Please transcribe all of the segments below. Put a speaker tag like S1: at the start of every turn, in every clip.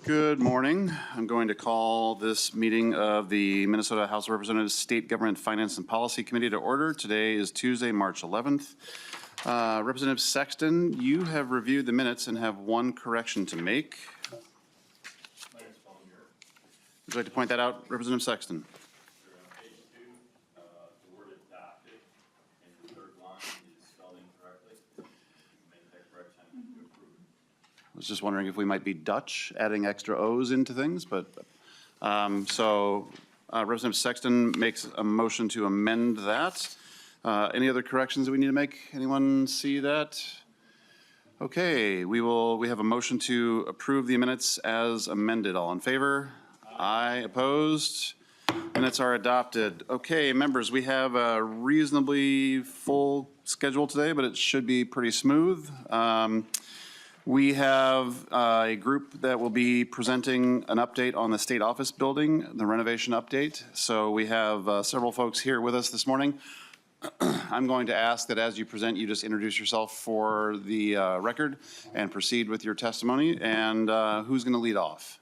S1: Good morning. I'm going to call this meeting of the Minnesota House of Representatives State Government Finance and Policy Committee to order. Today is Tuesday, March 11th. Representative Sexton, you have reviewed the minutes and have one correction to make. Would you like to point that out, Representative Sexton? I was just wondering if we might be Dutch, adding extra O's into things, but Representative Sexton makes a motion to amend that. Any other corrections that we need to make? Anyone see that? Okay, we have a motion to approve the minutes as amended. All in favor? Aye. Opposed? Minutes are adopted. Okay, members, we have a reasonably full schedule today, but it should be pretty smooth. We have a group that will be presenting an update on the state office building, the renovation update. So we have several folks here with us this morning. I'm going to ask that as you present, you just introduce yourself for the record and proceed with your testimony. And who's going to lead off?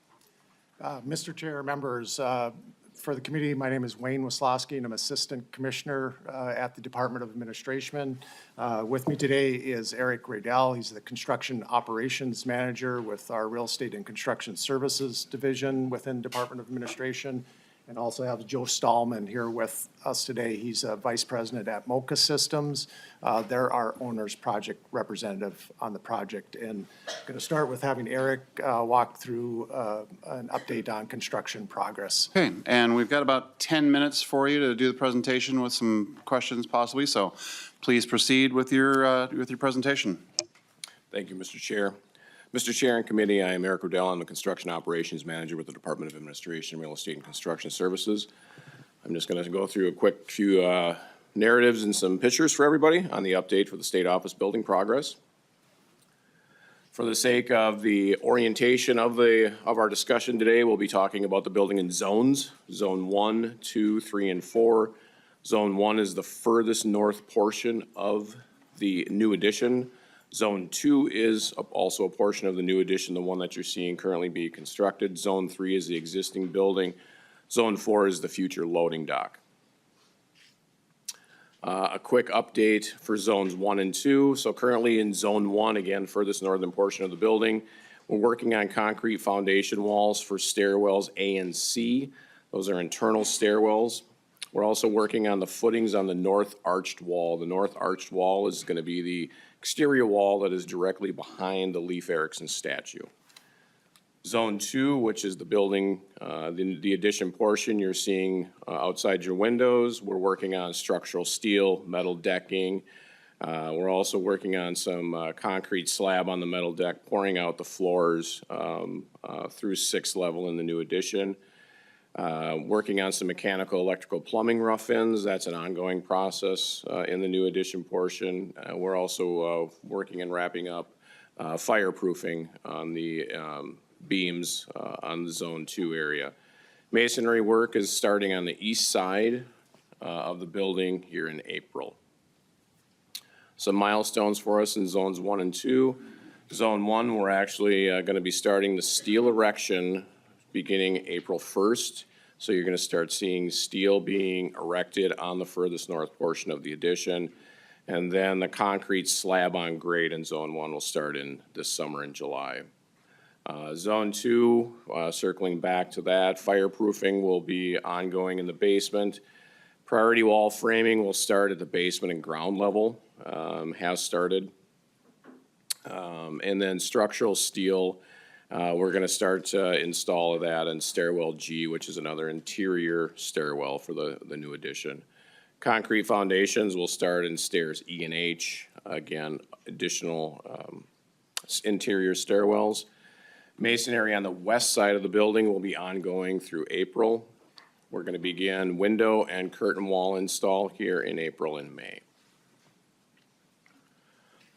S2: Mr. Chair, members, for the committee, my name is Wayne Wislowski, and I'm Assistant Commissioner at the Department of Administration. With me today is Eric Radell. He's the Construction Operations Manager with our Real Estate and Construction Services Division within Department of Administration. And also have Joe Stallman here with us today. He's a Vice President at Mocha Systems. They're our owner's project representative on the project. And I'm going to start with having Eric walk through an update on construction progress.
S1: Okay, and we've got about 10 minutes for you to do the presentation with some questions possibly. So please proceed with your presentation.
S3: Thank you, Mr. Chair. Mr. Chair and Committee, I am Eric Radell. I'm the Construction Operations Manager with the Department of Administration, Real Estate and Construction Services. I'm just going to go through a quick few narratives and some pictures for everybody on the update for the state office building progress. For the sake of the orientation of our discussion today, we'll be talking about the building in zones, Zone 1, 2, 3, and 4. Zone 1 is the furthest north portion of the new addition. Zone 2 is also a portion of the new addition, the one that you're seeing currently be constructed. Zone 3 is the existing building. Zone 4 is the future loading dock. A quick update for zones 1 and 2. So currently in Zone 1, again, furthest northern portion of the building, we're working on concrete foundation walls for stairwells A and C. Those are internal stairwells. We're also working on the footings on the north arched wall. The north arched wall is going to be the exterior wall that is directly behind the Leif Erikson statue. Zone 2, which is the building, the addition portion you're seeing outside your windows. We're working on structural steel, metal decking. We're also working on some concrete slab on the metal deck, pouring out the floors through 6th level in the new addition. Working on some mechanical, electrical, plumbing rough-ins. That's an ongoing process in the new addition portion. We're also working and wrapping up fireproofing on the beams on the Zone 2 area. Masonry work is starting on the east side of the building here in April. Some milestones for us in Zones 1 and 2. Zone 1, we're actually going to be starting the steel erection beginning April 1st. So you're going to start seeing steel being erected on the furthest north portion of the addition. And then the concrete slab on grade in Zone 1 will start in this summer in July. Zone 2, circling back to that, fireproofing will be ongoing in the basement. Priority wall framing will start at the basement and ground level, has started. And then structural steel, we're going to start to install that in stairwell G, which is another interior stairwell for the new addition. Concrete foundations will start in stairs E and H, again, additional interior stairwells. Masonry on the west side of the building will be ongoing through April. We're going to begin window and curtain wall install here in April and May.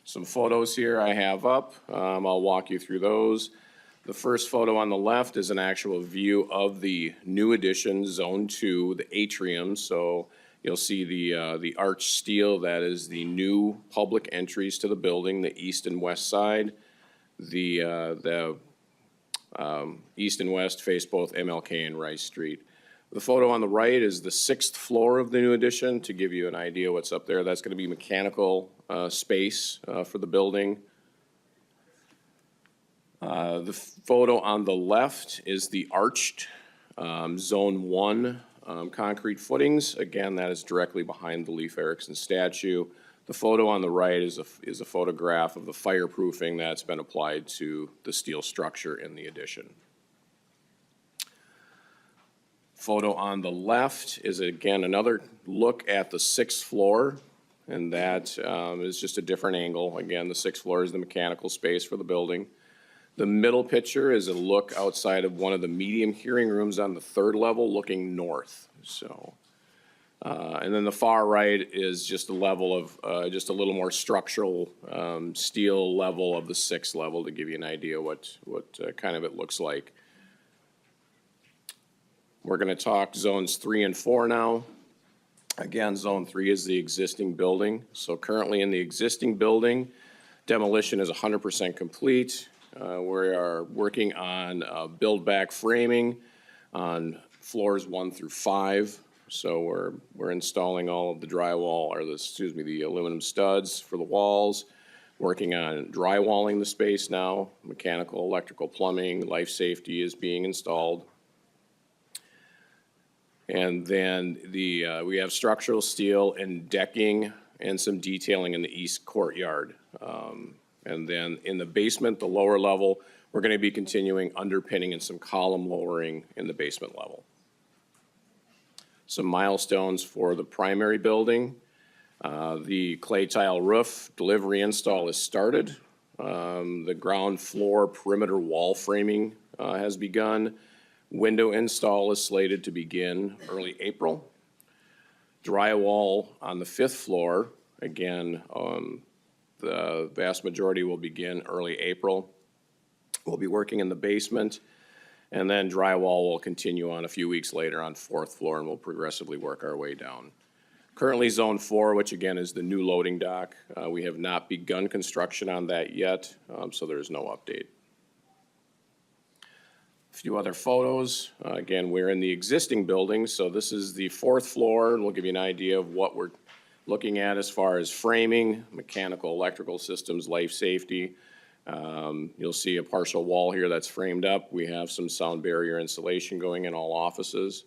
S3: Some photos here I have up. I'll walk you through those. The first photo on the left is an actual view of the new addition, Zone 2, the atrium. So you'll see the arched steel. That is the new public entries to the building, the east and west side. The east and west face both MLK and Rice Street. The photo on the right is the 6th floor of the new addition, to give you an idea what's up there. That's going to be mechanical space for the building. The photo on the left is the arched Zone 1 concrete footings. Again, that is directly behind the Leif Erikson statue. The photo on the right is a photograph of the fireproofing that's been applied to the steel structure in the addition. Photo on the left is, again, another look at the 6th floor, and that is just a different angle. Again, the 6th floor is the mechanical space for the building. The middle picture is a look outside of one of the medium hearing rooms on the 3rd level looking north. So, and then the far right is just a level of, just a little more structural steel level of the 6th level to give you an idea what kind of it looks like. We're going to talk zones 3 and 4 now. Again, zone 3 is the existing building. So currently in the existing building, demolition is 100% complete. We are working on build back framing on floors 1 through 5. So we're installing all of the drywall, or the aluminum studs for the walls. Working on drywalling the space now. Mechanical, electrical, plumbing, life safety is being installed. And then we have structural steel and decking and some detailing in the east courtyard. And then in the basement, the lower level, we're going to be continuing underpinning and some column lowering in the basement level. Some milestones for the primary building. The clay tile roof delivery install is started. The ground floor perimeter wall framing has begun. Window install is slated to begin early April. Drywall on the 5th floor, again, the vast majority will begin early April. We'll be working in the basement, and then drywall will continue on a few weeks later on 4th floor, and we'll progressively work our way down. Currently zone 4, which again is the new loading dock, we have not begun construction on that yet, so there is no update. A few other photos. Again, we're in the existing building, so this is the 4th floor, and we'll give you an idea of what we're looking at as far as framing, mechanical, electrical systems, life safety. You'll see a partial wall here that's framed up. We have some sound barrier insulation going in all offices.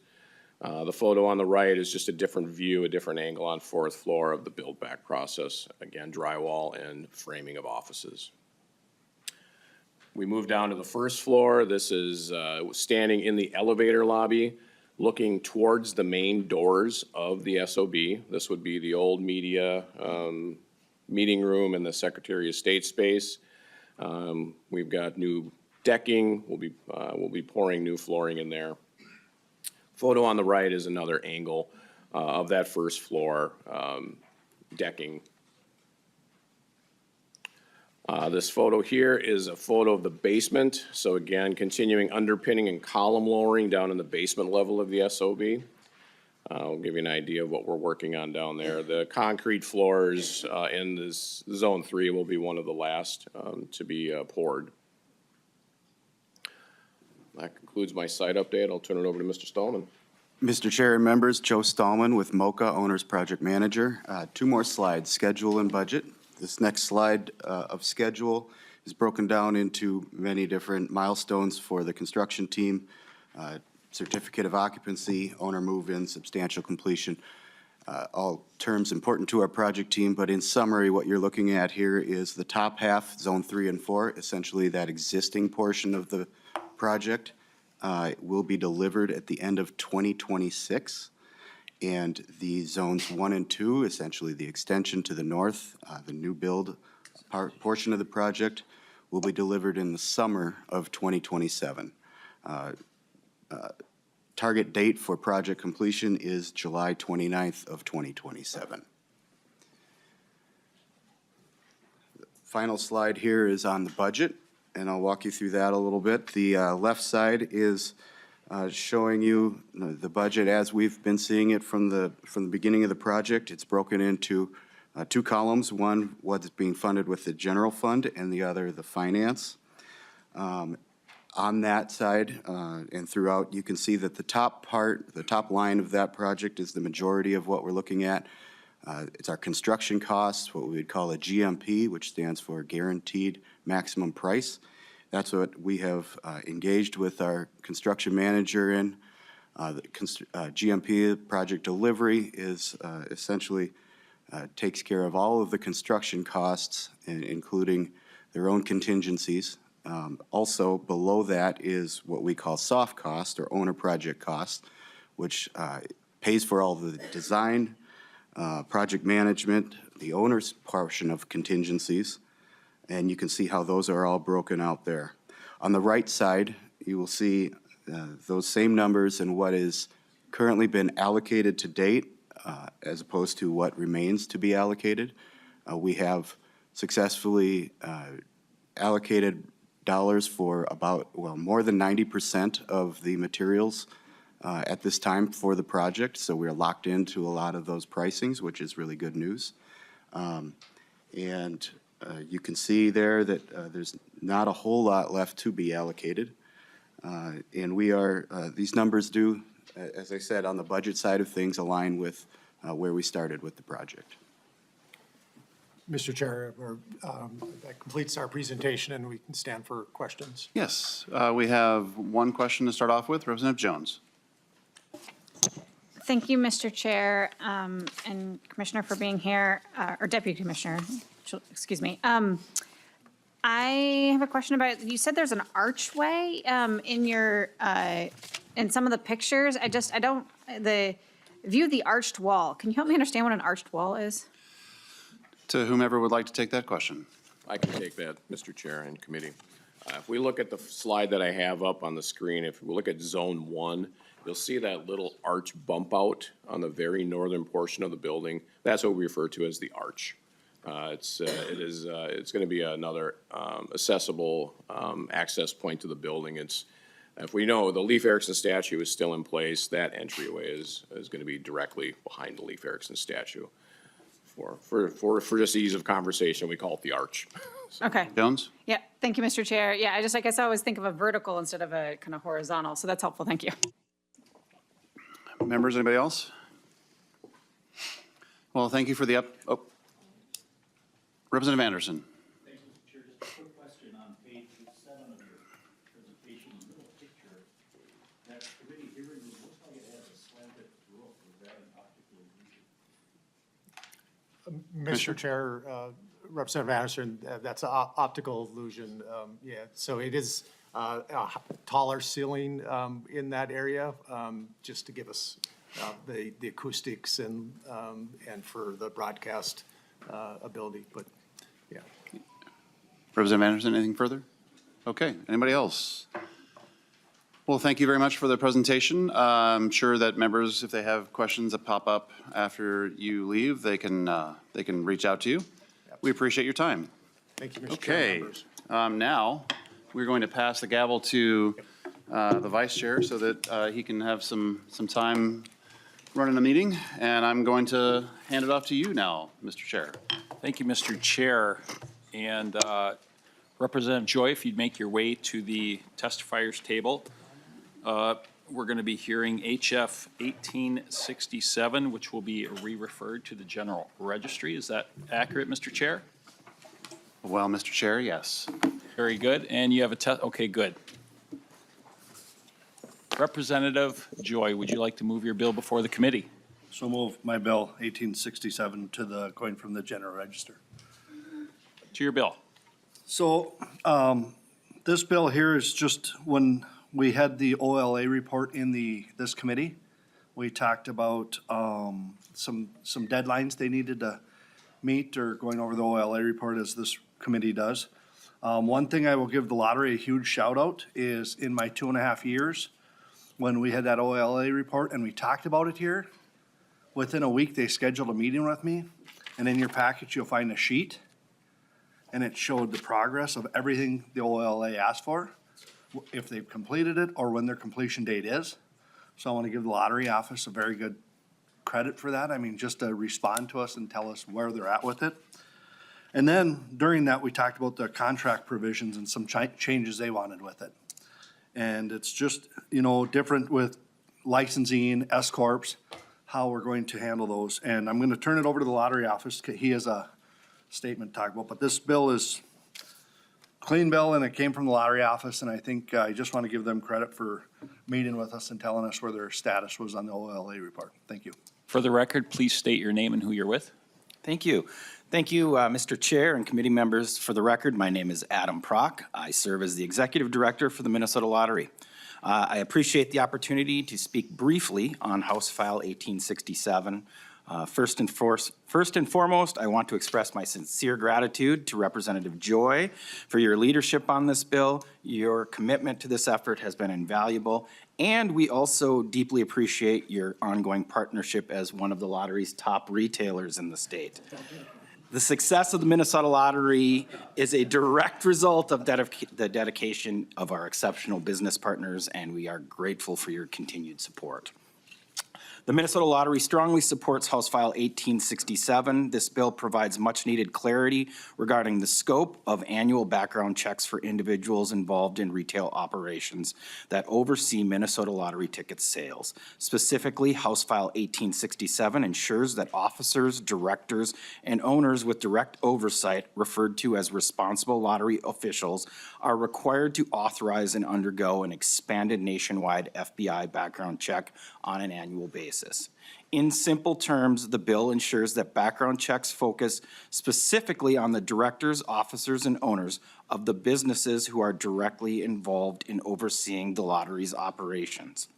S3: The photo on the right is just a different view, a different angle on 4th floor of the build back process. Again, drywall and framing of offices. We move down to the 1st floor. This is standing in the elevator lobby, looking towards the main doors of the SOB. This would be the old media meeting room and the Secretary of State space. We've got new decking. We'll be pouring new flooring in there. Photo on the right is another angle of that 1st floor decking. This photo here is a photo of the basement. So again, continuing underpinning and column lowering down in the basement level of the SOB. I'll give you an idea of what we're working on down there. The concrete floors in this zone 3 will be one of the last to be poured. That concludes my site update. I'll turn it over to Mr. Stallman.
S4: Mr. Chair and members, Joe Stallman with MOCA, Owner's Project Manager. 2 more slides, schedule and budget. This next slide of schedule is broken down into many different milestones for the construction team, certificate of occupancy, owner move-in, substantial completion, all terms important to our project team. But in summary, what you're looking at here is the top half, zone 3 and 4, essentially that existing portion of the project will be delivered at the end of 2026. And the zones 1 and 2, essentially the extension to the north, the new build portion of the project, will be delivered in the summer of 2027. Target date for project completion is July 29th of 2027. The final slide here is on the budget, and I'll walk you through that a little bit. The left side is showing you the budget as we've been seeing it from the beginning of the project. It's broken into 2 columns, one what's being funded with the general fund and the other the finance. On that side and throughout, you can see that the top part, the top line of that project is the majority of what we're looking at. It's our construction costs, what we would call a GMP, which stands for Guaranteed Maximum Price. That's what we have engaged with our construction manager in. GMP, project delivery, is essentially takes care of all of the construction costs, including their own contingencies. Also below that is what we call soft cost or owner project cost, which pays for all the design, project management, the owner's portion of contingencies, and you can see how those are all broken out there. On the right side, you will see those same numbers and what is currently been allocated to date as opposed to what remains to be allocated. We have successfully allocated dollars for about, well, more than 90% of the materials at this time for the project, so we're locked into a lot of those pricings, which is really good news. And you can see there that there's not a whole lot left to be allocated. And we are, these numbers do, as I said, on the budget side of things, align with where we started with the project.
S2: Mr. Chair, that completes our presentation, and we can stand for questions.
S1: Yes, we have one question to start off with. Representative Jones.
S5: Thank you, Mr. Chair, and Commissioner for being here, or Deputy Commissioner, excuse me. I have a question about, you said there's an archway in your, in some of the pictures. I don't, the view of the arched wall. Can you help me understand what an arched wall is?
S1: To whomever would like to take that question.
S3: I can take that, Mr. Chair and committee. If we look at the slide that I have up on the screen, if we look at Zone 1, you'll see that little arch bump out on the very northern portion of the building. That's what we refer to as the arch. It's going to be another accessible access point to the building. It's, if we know the Leif Erikson statue is still in place, that entryway is going to be directly behind the Leif Erikson statue. For just ease of conversation, we call it the arch.
S5: Okay.
S1: Jones?
S5: Yeah, thank you, Mr. Chair. Yeah, I guess I always think of a vertical instead of a kind of horizontal, so that's helpful. Thank you.
S1: Members, anybody else? Well, thank you for the Representative Anderson.
S6: Thank you, Mr. Chair. Just a quick question on page 7 of your presentation, the middle picture. That committee hearing room looks like it has a slanted roof. Is that an optical illusion?
S2: Mr. Chair, Representative Anderson, that's an optical illusion. Yeah, so it is a taller ceiling in that area, just to give us the acoustics and for the broadcast ability, but yeah.
S1: Representative Anderson, anything further? Okay, anybody else? Well, thank you very much for the presentation. I'm sure that members, if they have questions that pop up after you leave, they can reach out to you. We appreciate your time.
S2: Thank you, Mr. Chair.
S1: Okay,
S2: Members.
S1: now we're going to pass the gavel to the vice chair so that he can have some time running the meeting, and I'm going to hand it off to you now, Mr. Chair.
S7: Thank you, Mr. Chair. And Representative Joy, if you'd make your way to the testifiers table. We're going to be hearing HF 1867, which will be re-referred to the General Registry. Is that accurate, Mr. Chair?
S1: Well, Mr. Chair, yes.
S7: Very good. And you have a okay, good. Representative Joy, would you like to move your bill before the committee?
S8: So move my bill 1867 to the, going from the General Register.
S7: To your bill. So
S8: This bill here is just when we had the OLA report in this committee, we talked about some deadlines they needed to meet or going over the OLA report as this committee does. One thing I will give the lottery a huge shout out is in my 2.5 years, when we had that OLA report and we talked about it here, within a week, they scheduled a meeting with me, and in your package, you'll find a sheet, and it showed the progress of everything the OLA asked for, if they've completed it or when their completion date is. So I want to give the lottery office a very good credit for that. I mean, just to respond to us and tell us where they're at with it. And then during that, we talked about the contract provisions and some changes they wanted with it. And it's just, different with licensing, S corps, how we're going to handle those. And I'm gonna turn it over to the lottery office, 'cause he has a statement to talk about, but this bill is clean bill and it came from the lottery office, and I think I just want to give them credit for meeting with us and telling us where their status was on the OLA report. Thank you.
S7: For the record, please state your name and who you're with.
S9: Thank you. Thank you, Mr. Chair and committee members. For the record, my name is Adam Prock. I serve as the Executive Director for the Minnesota Lottery. I appreciate the opportunity to speak briefly on House File 1867. First and foremost, I want to express my sincere gratitude to Representative Joy for your leadership on this bill. Your commitment to this effort has been invaluable, and we also deeply appreciate your ongoing partnership as one of the lottery's top retailers in the state. The success of the Minnesota Lottery is a direct result of the dedication of our exceptional business partners, and we are grateful for your continued support. The Minnesota Lottery strongly supports House File 1867. This bill provides much-needed clarity regarding the scope of annual background checks for individuals involved in retail operations that oversee Minnesota Lottery ticket sales. Specifically, House File 1867 ensures that officers, directors, and owners with direct oversight, referred to as responsible lottery officials, are required to authorize and undergo an expanded nationwide FBI background check on an annual basis. In simple terms, the bill ensures that background checks focus specifically on the directors, officers, and owners of the businesses who are directly involved in overseeing the lottery's operations,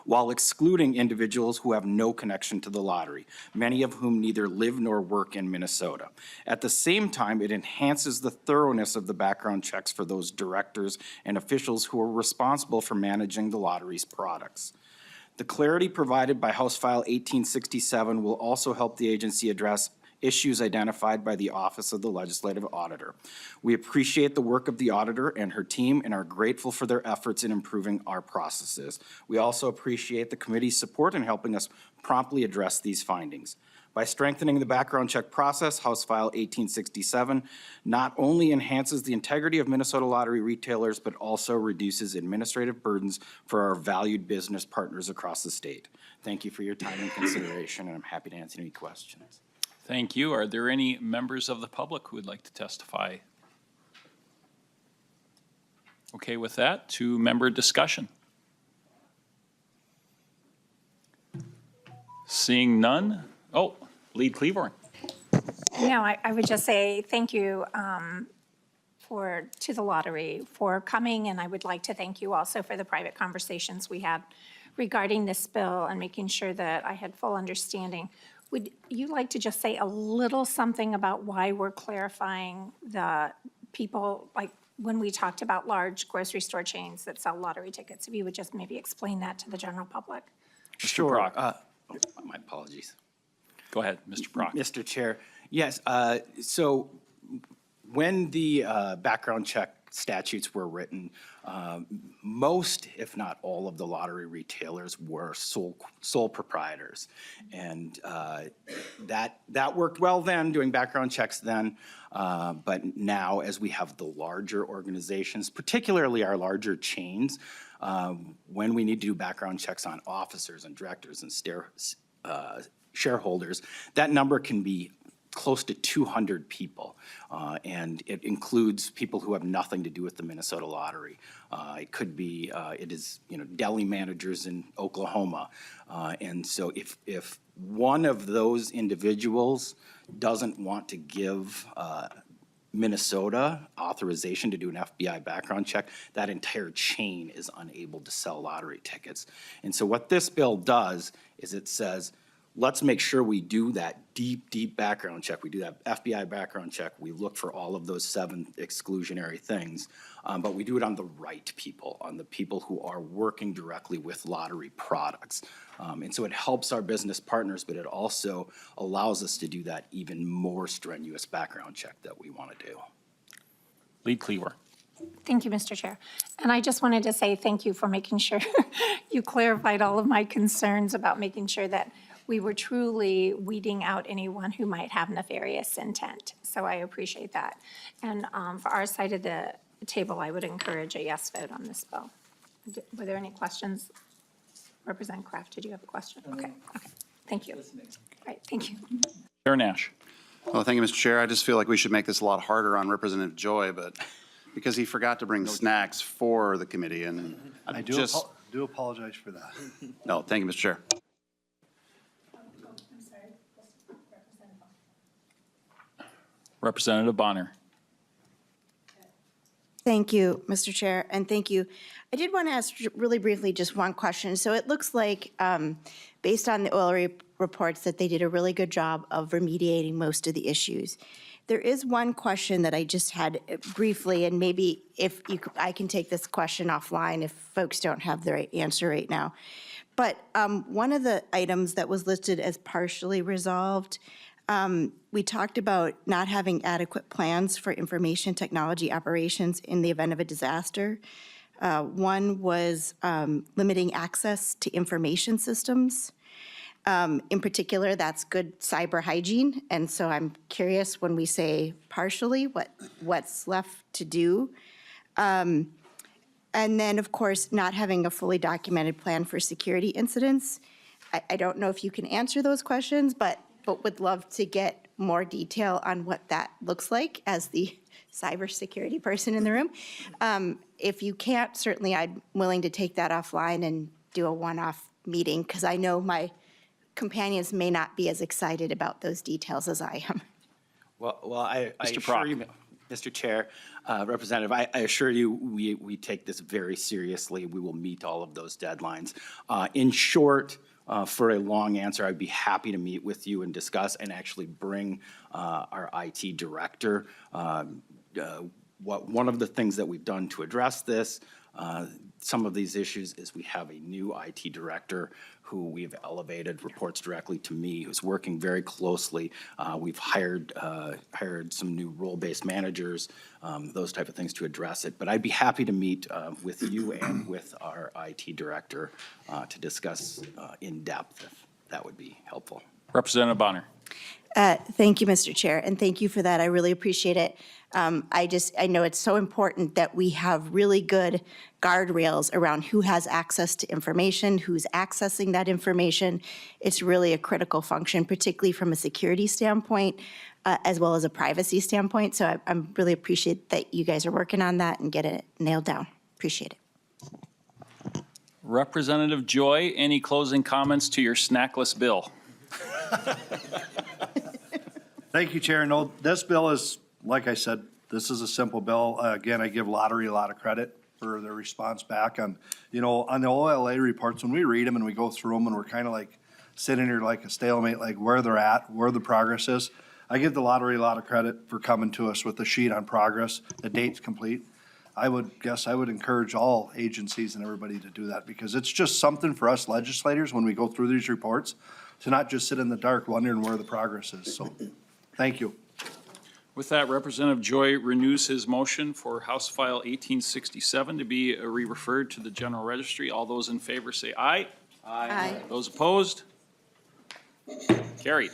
S9: while excluding individuals who have no connection to the lottery, many of whom neither live nor work in Minnesota. At the same time, it enhances the thoroughness of the background checks for those directors and officials who are responsible for managing the lottery's products. The clarity provided by House File 1867 will also help the agency address issues identified by the Office of the Legislative Auditor. We appreciate the work of the auditor and her team and are grateful for their efforts in improving our processes. We also appreciate the committee's support in helping us promptly address these findings. By strengthening the background check process, House File 1867 not only enhances the integrity of Minnesota Lottery retailers, but also reduces administrative burdens for our valued business partners across the state. Thank you for your time and consideration, and I'm happy to answer any questions.
S7: Thank you. Are there any members of the public who would like to testify? Okay, with that, to member discussion. Seeing none. Oh, Lead Cleavorn.
S10: No, I would just say thank you to the lottery for coming, and I would like to thank you also for the private conversations we had regarding this bill and making sure that I had full understanding. Would you like to just say a little something about why we're clarifying the people, like when we talked about large grocery store chains that sell lottery tickets? If you would just maybe explain that to the general public.
S7: Mr. Brock.
S9: My apologies.
S7: Go ahead, Mr. Brock.
S9: Mr. Chair, yes, so when the background check statutes were written, most, if not all, of the lottery retailers were sole proprietors. And that worked well then, doing background checks then. But now, as we have the larger organizations, particularly our larger chains, when we need to do background checks on officers and directors and shareholders, that number can be close to 200 people, and it includes people who have nothing to do with the Minnesota Lottery. It could be, deli managers in Oklahoma, and so if one of those individuals doesn't want to give Minnesota authorization to do an FBI background check, that entire chain is unable to sell lottery tickets. And so what this bill does is it says, let's make sure we do that deep background check. We do that FBI background check. We look for all of those 7 exclusionary things, but we do it on the right people, on the people who are working directly with lottery products. And so it helps our business partners, but it also allows us to do that even more strenuous background check that we want to do.
S7: Lead Cleaver.
S10: Thank you, Mr. Chair. And I just wanted to say thank you for making sure you clarified all of my concerns about making sure that we were truly weeding out anyone who might have nefarious intent. So I appreciate that. And for our side of the table, I would encourage a yes vote on this bill. Were there any questions? Representative Kraft, did you have a question? Okay, thank you. All right, thank you.
S7: Chair Nash.
S1: Well, thank you, Mr. Chair. I just feel like we should make this a lot harder on Representative Joy, but because he forgot to bring snacks for the committee, and
S8: I
S1: just,
S8: do apologize for that.
S1: no, thank you, Mr. Chair.
S7: Representative Bonner.
S11: Thank you, Mr. Chair, and thank you. I did want to ask really briefly just one question. So it looks like, based on the oil reports, that they did a really good job of remediating most of the issues. There is one question that I just had briefly, and maybe if you, I can take this question offline if folks don't have the right answer right now. But one of the items that was listed as partially resolved, we talked about not having adequate plans for information technology operations in the event of a disaster. One was limiting access to information systems. In particular, that's good cyber hygiene. And so I'm curious, when we say partially, what's left to do? And then, of course, not having a fully documented plan for security incidents. I don't know if you can answer those questions, but would love to get more detail on what that looks like as the cybersecurity person in the room. If you can't, certainly I'm willing to take that offline and do a one-off meeting, because I know my companions may not be as excited about those details as I am.
S9: Well, I
S7: Mr.
S9: assure
S7: Prock.
S9: you, Mr. Chair, Representative, I assure you, we take this very seriously. We will meet all of those deadlines. In short, for a long answer, I'd be happy to meet with you and discuss and actually bring our IT director. One of the things that we've done to address this, some of these issues, is we have a new IT director who we've elevated, reports directly to me, who's working very closely. We've hired some new role-based managers, those type of things to address it. But I'd be happy to meet with you and with our IT director to discuss in depth, if that would be helpful.
S7: Representative Bonner.
S11: Thank you, Mr. Chair, and thank you for that. I really appreciate it. I know it's so important that we have really good guardrails around who has access to information, who's accessing that information. It's really a critical function, particularly from a security standpoint, as well as a privacy standpoint. So I really appreciate that you guys are working on that and get it nailed down. Appreciate it.
S7: Representative Joy, any closing comments to your snackless bill?
S8: Thank you, Chair. No, this bill is, like I said, this is a simple bill. Again, I give Lottery a lot of credit for their response back on, on the OLA reports. When we read them and we go through them and we're kind of like sitting here like a stalemate, like where they're at, where the progress is. I give the Lottery a lot of credit for coming to us with the sheet on progress, the date's complete. I would encourage all agencies and everybody to do that, because it's just something for us legislators when we go through these reports to not just sit in the dark wondering where the progress is. So, thank you.
S7: With that, Representative Joy renews his motion for House File 1867 to be re-referred to the General Registry. All those in favor say aye.
S11: Aye.
S7: Those opposed? Carried.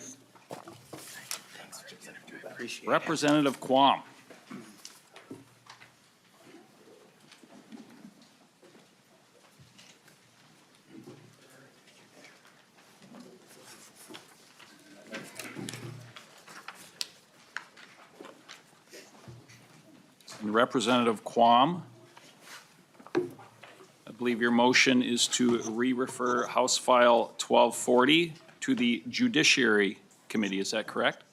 S9: Appreciate it.
S7: Representative Quam. And Representative Quam, I believe your motion is to re-refer House File 1240 to the Judiciary Committee. Is that correct?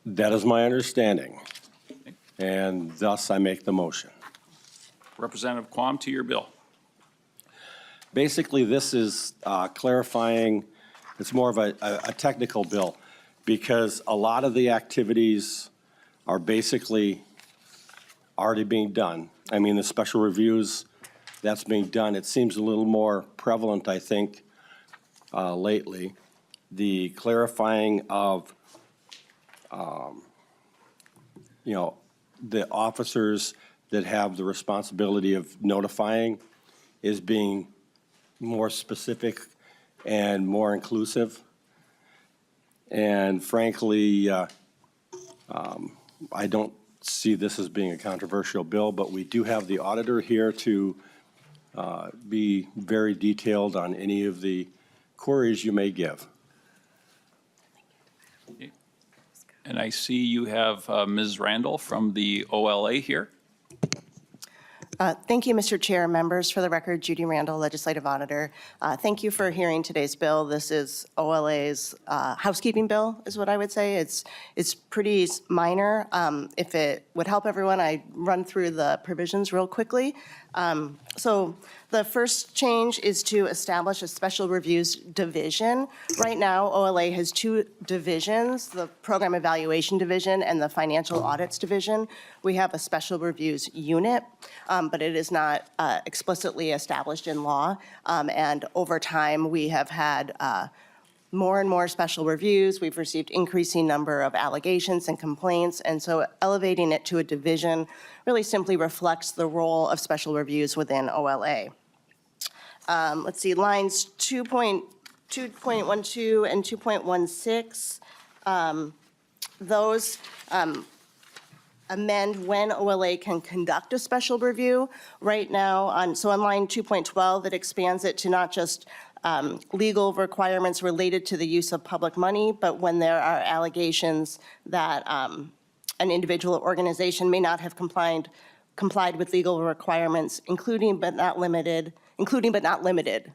S12: That is my understanding, and thus I make the motion.
S7: Representative Quam, to your bill.
S12: Basically, this is clarifying, it's more of a technical bill, because a lot of the activities are basically already being done. I mean, the special reviews, that's being done. It seems a little more prevalent, I think, lately. The clarifying of, the officers that have the responsibility of notifying is being more specific and more inclusive. And frankly, I don't see this as being a controversial bill, but we do have the auditor here to be very detailed on any of the queries you may give.
S7: And I see you have Ms. Randall from the OLA here.
S13: Thank you, Mr. Chair, members. For the record, Judy Randall, Legislative Auditor. Thank you for hearing today's bill. This is OLA's housekeeping bill, is what I would say. It's pretty minor. If it would help everyone, I run through the provisions real quickly. So the first change is to establish a special reviews division. Right now, OLA has two divisions, the Program Evaluation Division and the Financial Audits Division. We have a special reviews unit, but it is not explicitly established in law. And over time, we have had more and more special reviews. We've received increasing number of allegations and complaints, and so elevating it to a division really simply reflects the role of special reviews within OLA. Let's see, lines 2.12 and 2.16, those amend when OLA can conduct a special review. Right now, on line 2.12, it expands it to not just legal requirements related to the use of public money, but when there are allegations that an individual or organization may not have complied with legal requirements, including but not limited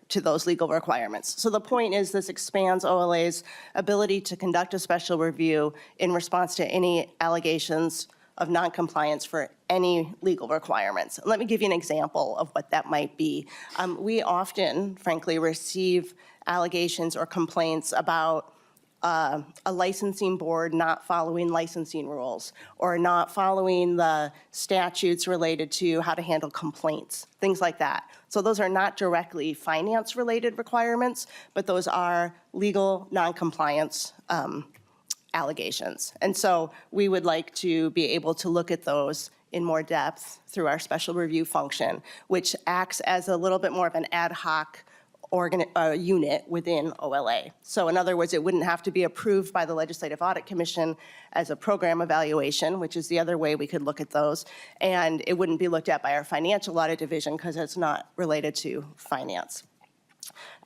S13: to those legal requirements. So the point is this expands OLA's ability to conduct a special review in response to any allegations of noncompliance for any legal requirements. Let me give you an example of what that might be. We often, frankly, receive allegations or complaints about a licensing board not following licensing rules or not following the statutes related to how to handle complaints, things like that. So those are not directly finance-related requirements, but those are legal noncompliance allegations. And so we would like to be able to look at those in more depth through our special review function, which acts as a little bit more of an ad hoc unit within OLA. So in other words, it wouldn't have to be approved by the Legislative Audit Commission as a program evaluation, which is the other way we could look at those. And it wouldn't be looked at by our financial audit division because it's not related to finance.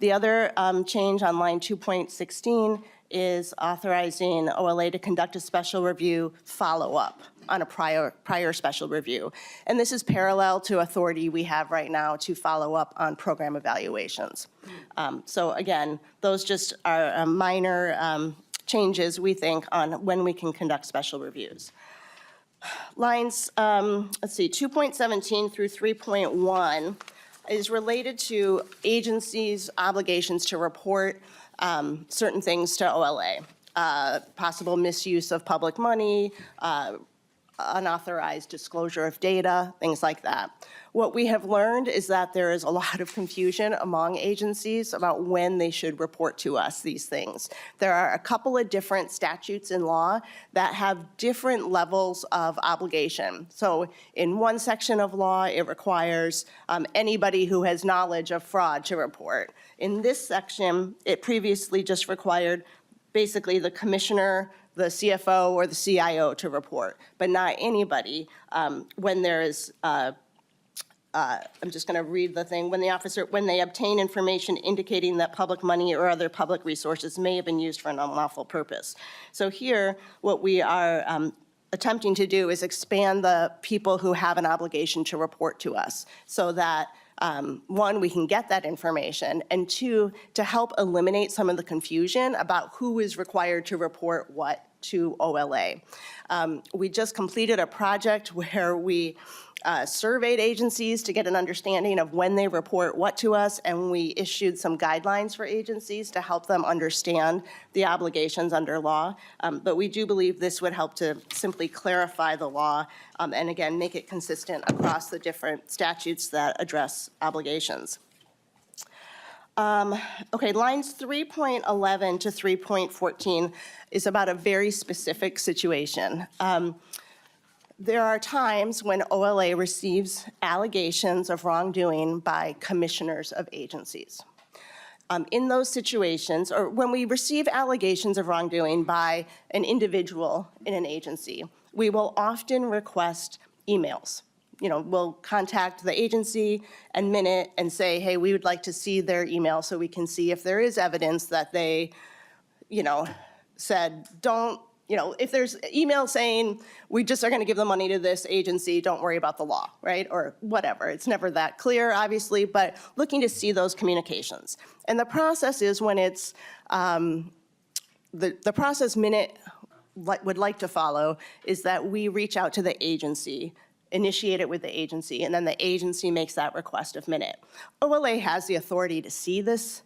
S13: The other change on line 2.16 is authorizing OLA to conduct a special review follow-up on a prior special review. And this is parallel to authority we have right now to follow up on program evaluations. So again, those just are minor changes, we think, on when we can conduct special reviews. Lines, let's see, 2.17 through 3.1 is related to agencies' obligations to report certain things to OLA, possible misuse of public money, unauthorized disclosure of data, things like that. What we have learned is that there is a lot of confusion among agencies about when they should report to us these things. There are a couple of different statutes in law that have different levels of obligation. So in one section of law, it requires anybody who has knowledge of fraud to report. In this section, it previously just required basically the commissioner, the CFO, or the CIO to report, but not anybody when there is, I'm just gonna read the thing, when they obtain information indicating that public money or other public resources may have been used for an unlawful purpose. So here, what we are attempting to do is expand the people who have an obligation to report to us so that one, we can get that information, and two, to help eliminate some of the confusion about who is required to report what to OLA. We just completed a project where we surveyed agencies to get an understanding of when they report what to us, and we issued some guidelines for agencies to help them understand the obligations under law. But we do believe this would help to simply clarify the law and again, make it consistent across the different statutes that address obligations. Okay, lines 3.11 to 3.14 is about a very specific situation. There are times when OLA receives allegations of wrongdoing by commissioners of agencies. In those situations, or when we receive allegations of wrongdoing by an individual in an agency, we will often request emails. You know, we'll contact the agency and minute and say, hey, we would like to see their email so we can see if there is evidence that they, you know, said, don't, you know, if there's email saying, we just are going to give the money to this agency, don't worry about the law, right? Or whatever. It's never that clear, obviously, but looking to see those communications. And the process is when it's, the process minute would like to follow is that we reach out to the agency, initiate it with the agency, and then the agency makes that request of minute. OLA has the authority to see these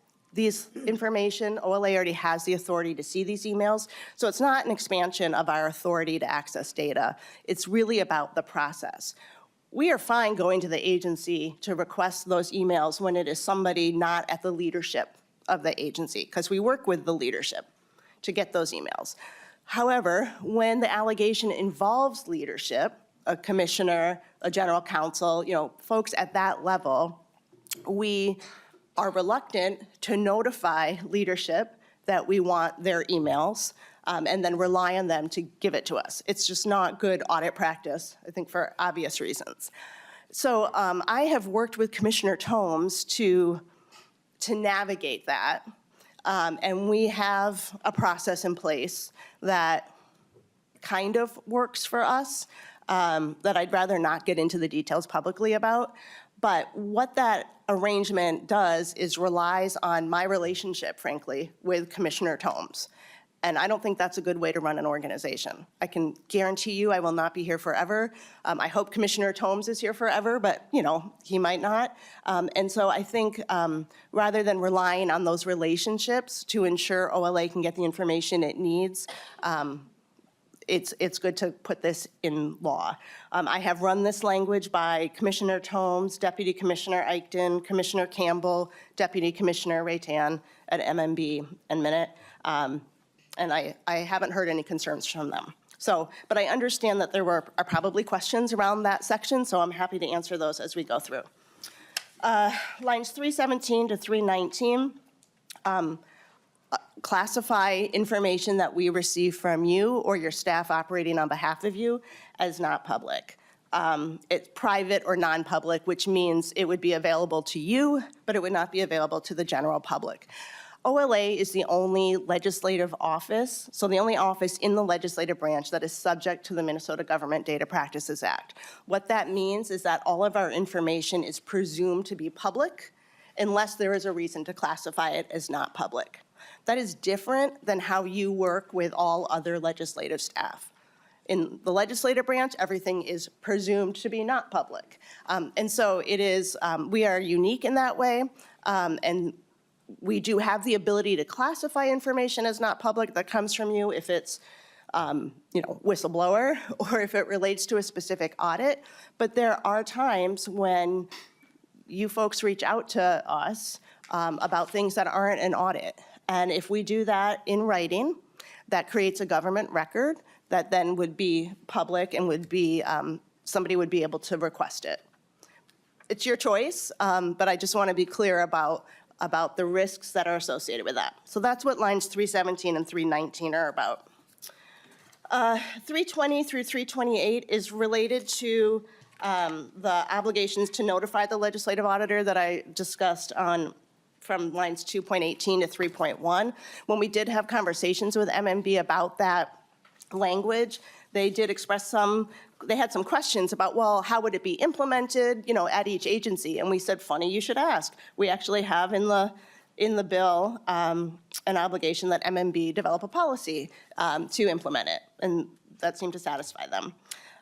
S13: information. OLA already has the authority to see these emails. So it's not an expansion of our authority to access data. It's really about the process. We are fine going to the agency to request those emails when it is somebody not at the leadership of the agency, because we work with the leadership to get those emails. However, when the allegation involves leadership, a commissioner, a general counsel, you know, folks at that level, we are reluctant to notify leadership that we want their emails and then rely on them to give it to us. It's just not good audit practice, I think, for obvious reasons. So I have worked with Commissioner Tomes to navigate that. And we have a process in place that kind of works for us that I'd rather not get into the details publicly about. But what that arrangement does is relies on my relationship, frankly, with Commissioner Tomes. And I don't think that's a good way to run an organization. I can guarantee you I will not be here forever. I hope Commissioner Tomes is here forever, but you know, he might not. And so I think rather than relying on those relationships to ensure OLA can get the information it needs, it's good to put this in law. I have run this language by Commissioner Tomes, Deputy Commissioner Eichten, Commissioner Campbell, Deputy Commissioner Raytan at MMB and Minute. And I haven't heard any concerns from them. So, but I understand that there are probably questions around that section, so I'm happy to answer those as we go through. Lines 317 to 319 classify information that we receive from you or your staff operating on behalf of you as not public. It's private or non-public, which means it would be available to you, but it would not be available to the general public. OLA is the only legislative office, so the only office in the legislative branch that is subject to the Minnesota Government Data Practices Act. What that means is that all of our information is presumed to be public unless there is a reason to classify it as not public. That is different than how you work with all other legislative staff. In the legislative branch, everything is presumed to be not public. And so it is, we are unique in that way, and we do have the ability to classify information as not public that comes from you if it's, you know, whistleblower or if it relates to a specific audit. But there are times when you folks reach out to us about things that aren't an audit. And if we do that in writing, that creates a government record that then would be public and would be, somebody would be able to request it. It's your choice, but I just want to be clear about the risks that are associated with that. So that's what lines 317 and 319 are about. 320 through 328 is related to the obligations to notify the legislative auditor that I discussed from lines 2.18 to 3.1. When we did have conversations with MMB about that language, they did express they had some questions about, well, how would it be implemented, you know, at each agency? And we said, funny, you should ask. We actually have in the bill an obligation that MMB develop a policy to implement it, and that seemed to satisfy them.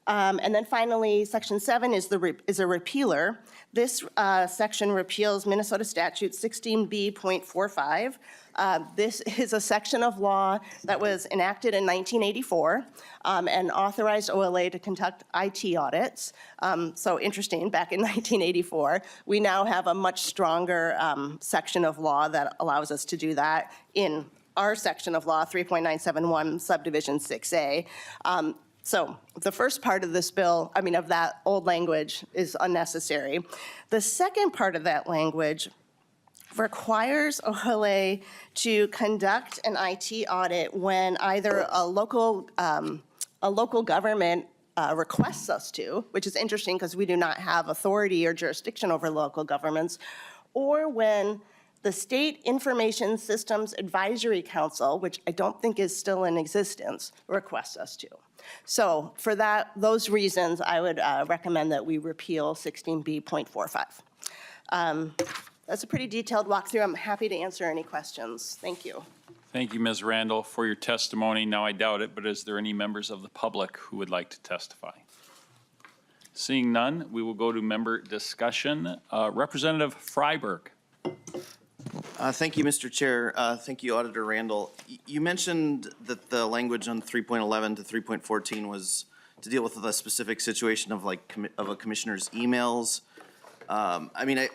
S13: And then finally, Section 7 is a repealer. This section repeals Minnesota Statute 16B.45. This is a section of law that was enacted in 1984 and authorized OLA to conduct IT audits. So interesting, back in 1984. We now have a much stronger section of law that allows us to do that in our section of law, 3.971 subdivision 6A. So the first part of this bill, of that old language is unnecessary. The second part of that language requires OLA to conduct an IT audit when either a local a local government requests us to, which is interesting because we do not have authority or jurisdiction over local governments, or when the State Information Systems Advisory Council, which I don't think is still in existence, requests us to. So for those reasons, I would recommend that we repeal 16B.45. That's a pretty detailed walkthrough. I'm happy to answer any questions. Thank you.
S7: Thank you, Ms. Randall, for your testimony. Now, I doubt it, but is there any members of the public who would like to testify? Seeing none, we will go to member discussion. Representative Freiberg.
S14: Thank you, Mr. Chair. Thank you, Auditor Randall. You mentioned that the language on 3.11 to 3.14 was to deal with the specific situation of of a commissioner's emails. I mean,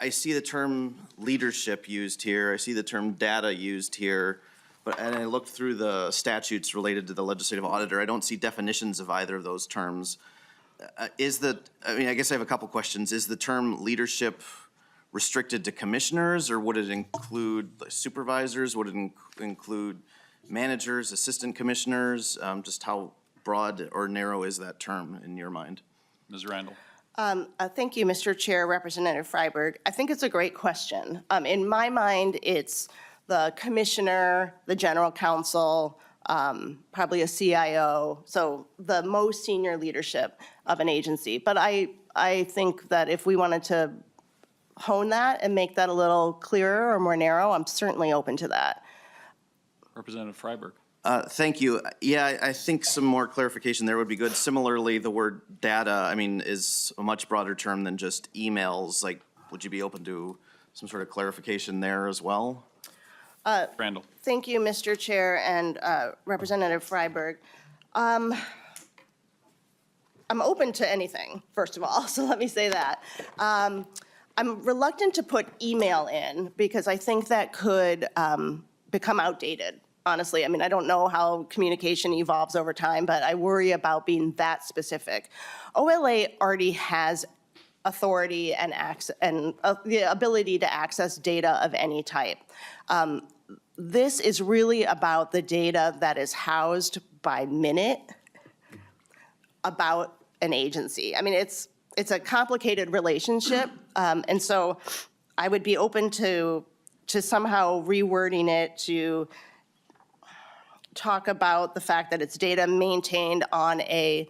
S14: I see the term leadership used here. I see the term data used here. And I looked through the statutes related to the legislative auditor. I don't see definitions of either of those terms. I guess I have a couple questions. Is the term leadership restricted to commissioners, or would it include supervisors? Would it include managers, assistant commissioners? Just how broad or narrow is that term in your mind?
S7: Ms. Randall.
S13: Thank you, Mr. Chair, Representative Freiberg. I think it's a great question. In my mind, it's the commissioner, the general counsel, probably a CIO, so the most senior leadership of an agency. But I think that if we wanted to hone that and make that a little clearer or more narrow, I'm certainly open to that.
S7: Representative Freiberg.
S14: Thank you. Yeah, I think some more clarification there would be good. Similarly, the word data, I mean, is a much broader term than just emails. Like, would you be open to some sort of clarification there as well?
S7: Randall.
S13: Thank you, Mr. Chair and Representative Freiberg. I'm open to anything, first of all, so let me say that. I'm reluctant to put email in because I think that could become outdated. Honestly, I mean, I don't know how communication evolves over time, but I worry about being that specific. OLA already has authority and access and the ability to access data of any type. This is really about the data that is housed by minute about an agency. I mean, it's a complicated relationship, and so I would be open to somehow rewording it to talk about the fact that it's data maintained on a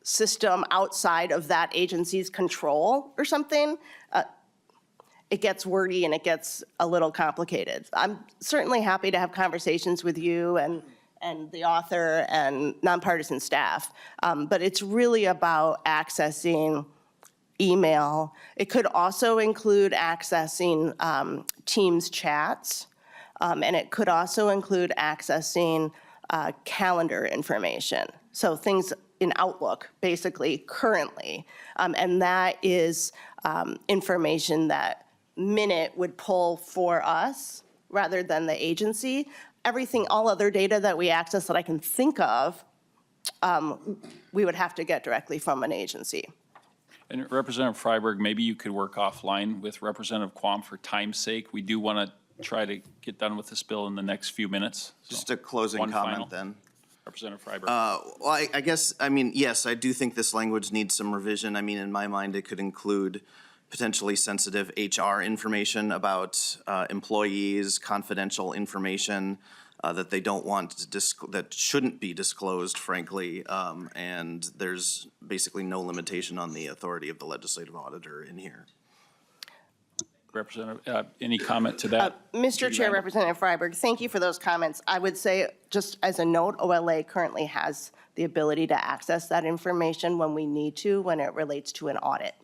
S13: system outside of that agency's control or something. It gets wordy and it gets a little complicated. I'm certainly happy to have conversations with you and the author and nonpartisan staff, but it's really about accessing email. It could also include accessing Teams chats. And it could also include accessing calendar information. So things in Outlook, basically, currently. And that is information that Minute would pull for us rather than the agency. Everything, all other data that we access that I can think of, we would have to get directly from an agency.
S7: And Representative Freiberg, maybe you could work offline with Representative Quam for time's sake. We do want to try to get done with this bill in the next few minutes. So
S14: Just a closing
S7: one
S14: comment
S7: final.
S14: then.
S7: Representative Freiberg.
S14: Well, I guess, I mean, yes, I do think this language needs some revision. I mean, in my mind, it could include potentially sensitive HR information about employees, confidential information that they don't want to that shouldn't be disclosed, frankly. And there's basically no limitation on the authority of the legislative auditor in here.
S7: Representative, any comment to that?
S13: Mr. Chair, Representative Freiberg, thank you for those comments. I would say, just as a note, OLA currently has the ability to access that information when we need to, when it relates to an audit.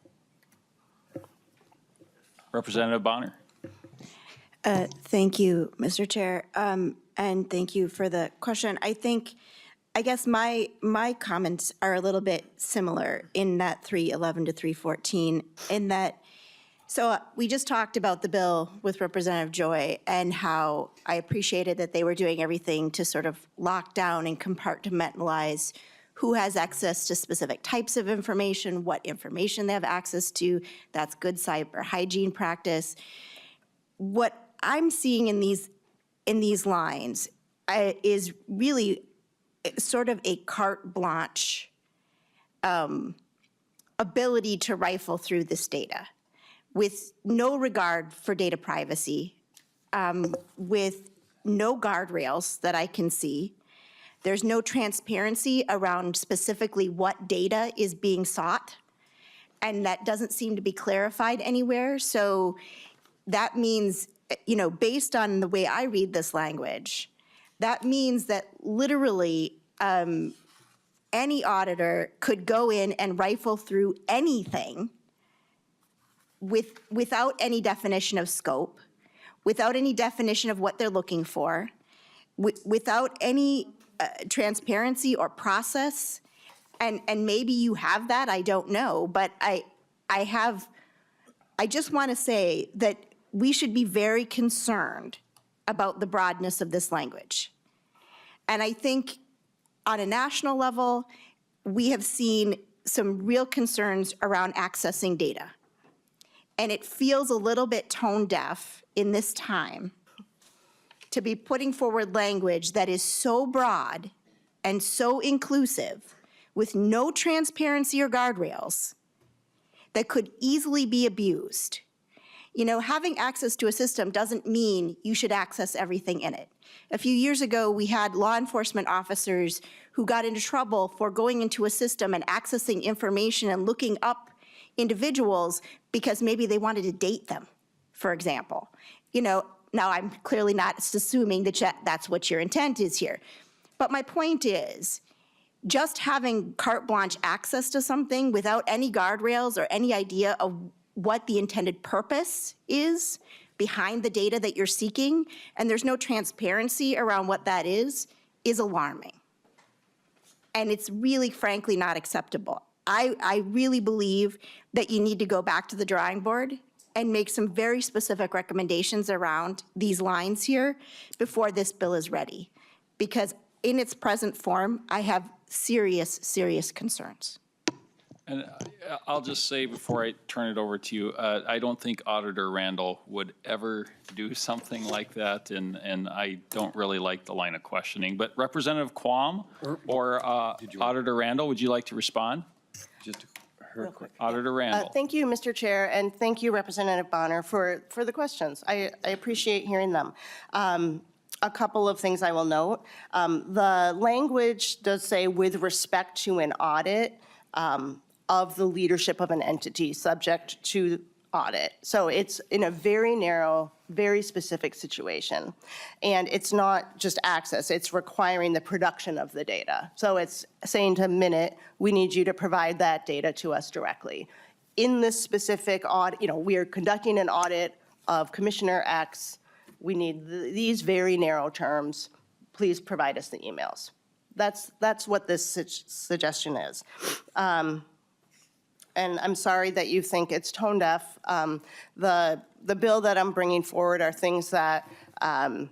S7: Representative Bonner.
S11: Thank you, Mr. Chair, and thank you for the question. I guess my comments are a little bit similar in that 311 to 314, in that, so we just talked about the bill with Representative Joy and how I appreciated that they were doing everything to sort of lock down and compartmentalize who has access to specific types of information, what information they have access to. That's good cyber hygiene practice. What I'm seeing in these lines is really sort of a carte blanche ability to rifle through this data with no regard for data privacy, with no guardrails that I can see. There's no transparency around specifically what data is being sought, and that doesn't seem to be clarified anywhere. So that means, based on the way I read this language, that means that literally any auditor could go in and rifle through anything without any definition of scope, without any definition of what they're looking for, without any transparency or process. And maybe you have that, I don't know, but I just want to say that we should be very concerned about the broadness of this language. And I think on a national level, we have seen some real concerns around accessing data. And it feels a little bit tone deaf in this time to be putting forward language that is so broad and so inclusive with no transparency or guardrails that could easily be abused. Having access to a system doesn't mean you should access everything in it. A few years ago, we had law enforcement officers who got into trouble for going into a system and accessing information and looking up individuals because maybe they wanted to date them, for example. Now I'm clearly not assuming that that's what your intent is here. But my point is, just having carte blanche access to something without any guardrails or any idea of what the intended purpose is behind the data that you're seeking, and there's no transparency around what that is alarming. And it's really, frankly, not acceptable. I really believe that you need to go back to the drawing board and make some very specific recommendations around these lines here before this bill is ready. Because in its present form, I have serious, serious concerns.
S7: And I'll just say before I turn it over to you, I don't think Auditor Randall would ever do something like that, and I don't really like the line of questioning. But Representative Quam or Auditor Randall, would you like to respond?
S12: Just
S13: Real quick.
S7: Auditor Randall.
S13: Thank you, Mr. Chair, and thank you, Representative Bonner, for the questions. I appreciate hearing them. A couple of things I will note. The language does say with respect to an audit of the leadership of an entity subject to audit. So it's in a very narrow, very specific situation. And it's not just access, it's requiring the production of the data. So it's saying to Minute, we need you to provide that data to us directly. In this specific audit, we are conducting an audit of Commissioner X. We need these very narrow terms. Please provide us the emails. That's what this suggestion is. And I'm sorry that you think it's tone deaf. The bill that I'm bringing forward are things that are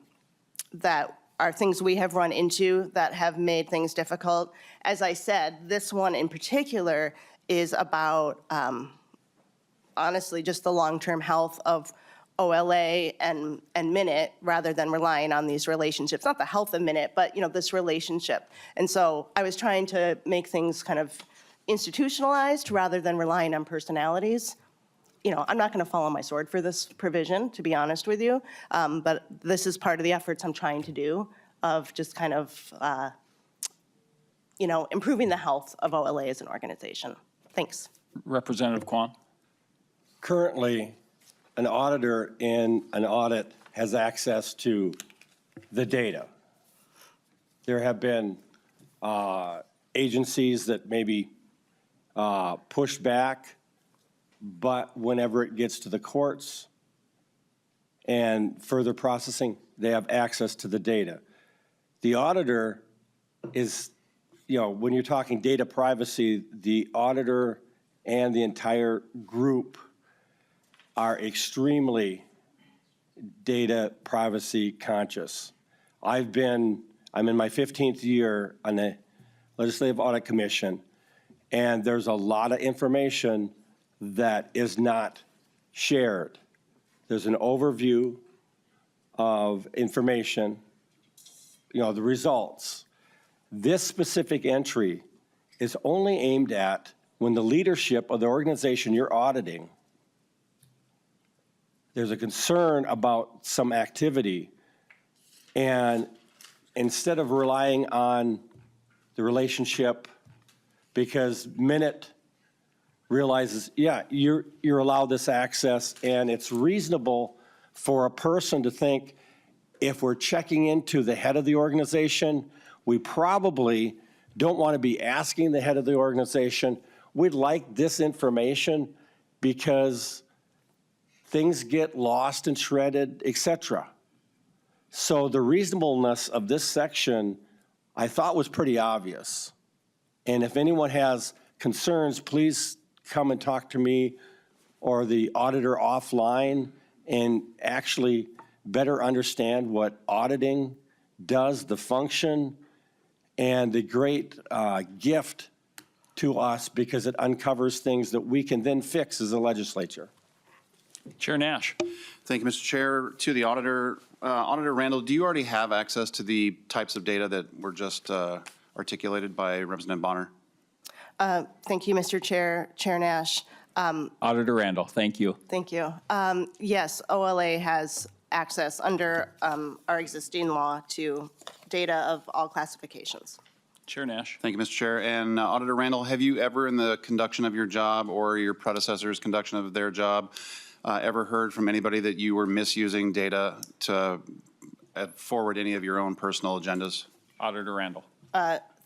S13: things we have run into that have made things difficult. As I said, this one in particular is about, honestly, just the long-term health of OLA and Minute rather than relying on these relationships. Not the health of Minute, but this relationship. And so I was trying to make things kind of institutionalized rather than relying on personalities. I'm not going to fall on my sword for this provision, to be honest with you, but this is part of the efforts I'm trying to do of just kind of, improving the health of OLA as an organization. Thanks.
S7: Representative Quam.
S12: Currently, an auditor in an audit has access to the data. There have been agencies that maybe push back, but whenever it gets to the courts and further processing, they have access to the data. The auditor is, when you're talking data privacy, the auditor and the entire group are extremely data privacy conscious. I'm in my 15th year on the Legislative Audit Commission, and there's a lot of information that is not shared. There's an overview of information, the results. This specific entry is only aimed at when the leadership of the organization you're auditing, there's a concern about some activity, and instead of relying on the relationship, because Minute realizes, yeah, you're allowed this access, and it's reasonable for a person to think, if we're checking into the head of the organization, we probably don't want to be asking the head of the organization, we'd like this information because things get lost and shredded, et cetera. So the reasonableness of this section, I thought was pretty obvious. And if anyone has concerns, please come and talk to me or the auditor offline and actually better understand what auditing does, the function, and the great gift to us because it uncovers things that we can then fix as a legislature.
S7: Chair Nash.
S1: Thank you, Mr. Chair. To the auditor, Auditor Randall, do you already have access to the types of data that were just articulated by Representative Bonner?
S13: Thank you, Mr. Chair, Chair Nash.
S7: Auditor Randall, thank you.
S13: Thank you. Yes, OLA has access under our existing law to data of all classifications.
S7: Chair Nash.
S1: Thank you, Mr. Chair. And Auditor Randall, have you ever in the conduction of your job or your predecessor's conduction of their job ever heard from anybody that you were misusing data to forward any of your own personal agendas?
S7: Auditor Randall.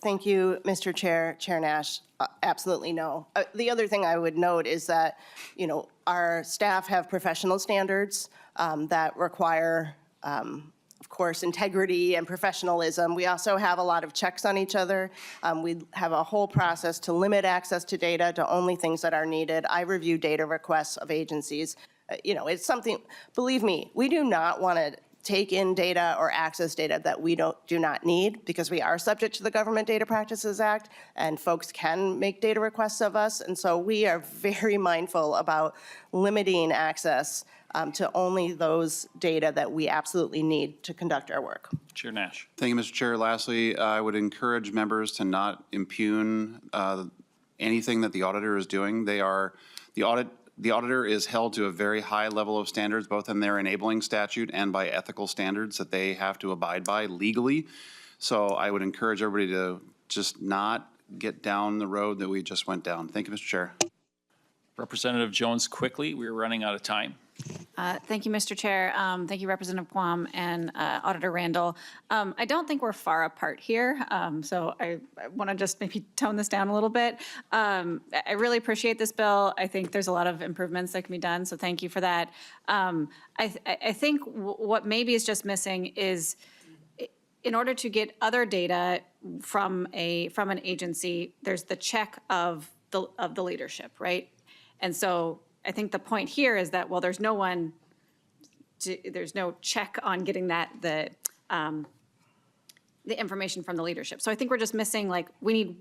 S13: Thank you, Mr. Chair, Chair Nash. Absolutely no. The other thing I would note is that, you know, our staff have professional standards that require, of course, integrity and professionalism. We also have a lot of checks on each other. We have a whole process to limit access to data to only things that are needed. I review data requests of agencies. You know, it's something, believe me, we do not want to take in data or access data that we do not need, because we are subject to the Government Data Practices Act, and folks can make data requests of us. And so we are very mindful about limiting access to only those data that we absolutely need to conduct our work.
S7: Chair Nash.
S1: Thank you, Mr. Chair. Lastly, I would encourage members to not impugn anything that the auditor is doing. The auditor is held to a very high level of standards, both in their enabling statute and by ethical standards that they have to abide by legally. So I would encourage everybody to just not get down the road that we just went down. Thank you, Mr. Chair.
S7: Representative Jones, quickly, we're running out of time.
S5: Thank you, Mr. Chair. Thank you, Representative Quam and Auditor Randall. I don't think we're far apart here, so I want to just maybe tone this down a little bit. I really appreciate this bill. I think there's a lot of improvements that can be done, so thank you for that. I think what maybe is just missing is, in order to get other data from an agency, there's the check of the leadership, right? And so I think the point here is that, well, there's no check on getting the information from the leadership. So I think we're just missing, like, we're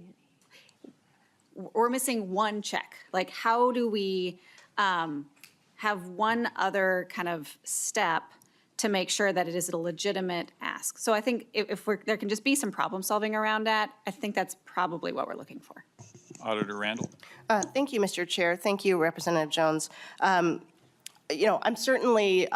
S5: missing one check. Like, how do we have one other kind of step to make sure that it is a legitimate ask? So I think if there can just be some problem solving around that, I think that's probably what we're looking for.
S7: Auditor Randall.
S13: Thank you, Mr. Chair. Thank you, Representative Jones. You know, I'm certainly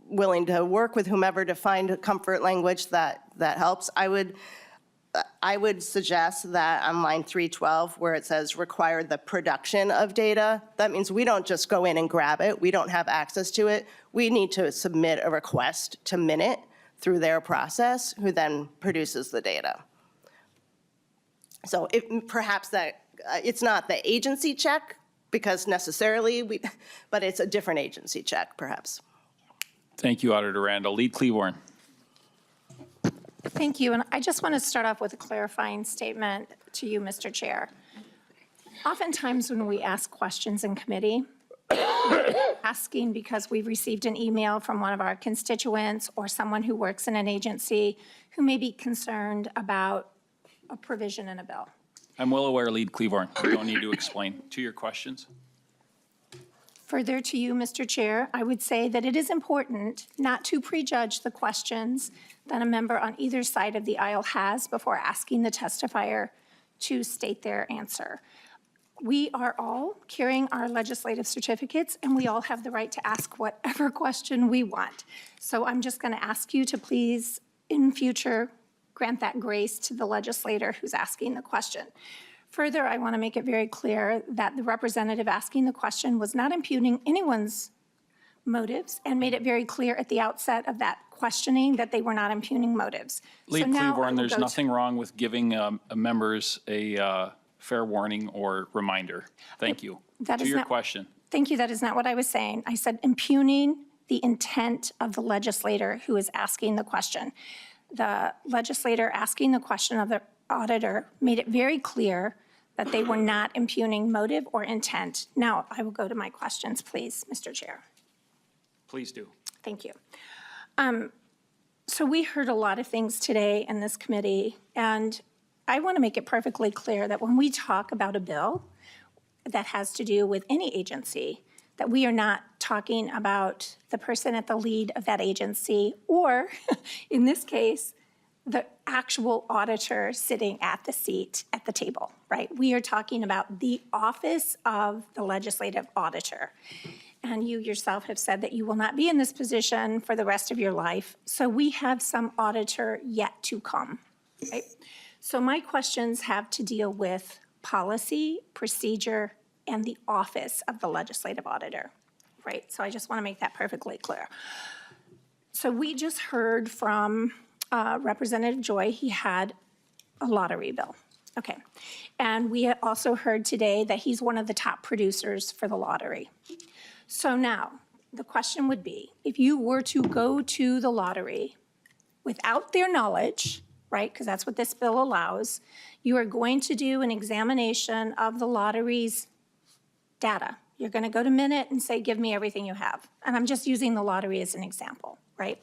S13: willing to work with whomever to find a comfort language that helps. I would suggest that on line 312, where it says require the production of data, that means we don't just go in and grab it. We don't have access to it. We need to submit a request to Minute through their process, who then produces the data. So perhaps that it's not the agency check, because necessarily but it's a different agency check, perhaps.
S7: Thank you, Auditor Randall. Lead Cleavorn.
S10: Thank you, and I just want to start off with a clarifying statement to you, Mr. Chair. Oftentimes when we ask questions in committee, asking because we've received an email from one of our constituents or someone who works in an agency who may be concerned about a provision in a bill.
S7: I'm well aware, Lead Cleavorn. You don't need to explain to your questions.
S10: Further to you, Mr. Chair, I would say that it is important not to prejudge the questions than a member on either side of the aisle has before asking the testifier to state their answer. We are all carrying our legislative certificates, and we all have the right to ask whatever question we want. So I'm just going to ask you to please, in future, grant that grace to the legislator who's asking the question. Further, I want to make it very clear that the representative asking the question was not impugning anyone's motives and made it very clear at the outset of that questioning that they were not impugning motives.
S7: Lead
S10: So now I
S7: Cleavorn,
S10: will
S7: there's
S10: go to-
S7: nothing wrong with giving members a fair warning or reminder. Thank you.
S10: That
S7: To
S10: is
S7: your
S10: not-
S7: question.
S10: Thank you, that is not what I was saying. I said impugning the intent of the legislator who is asking the question. The legislator asking the question of the auditor made it very clear that they were not impugning motive or intent. Now, I will go to my questions, please, Mr. Chair.
S7: Please do.
S10: Thank you. So we heard a lot of things today in this committee, and I want to make it perfectly clear that when we talk about a bill that has to do with any agency, that we are not talking about the person at the lead of that agency, or in this case, the actual auditor sitting at the seat at the table, right? We are talking about the office of the legislative auditor. And you yourself have said that you will not be in this position for the rest of your life. So we have some auditor yet to come, right? So my questions have to deal with policy, procedure, and the office of the legislative auditor, right? So I just want to make that perfectly clear. So we just heard from Representative Joy. He had a lottery bill. Okay. And we also heard today that he's one of the top producers for the lottery. So now, the question would be, if you were to go to the lottery without their knowledge, right, because that's what this bill allows, you are going to do an examination of the lottery's data. You're going to go to Minute and say, give me everything you have. And I'm just using the lottery as an example, right?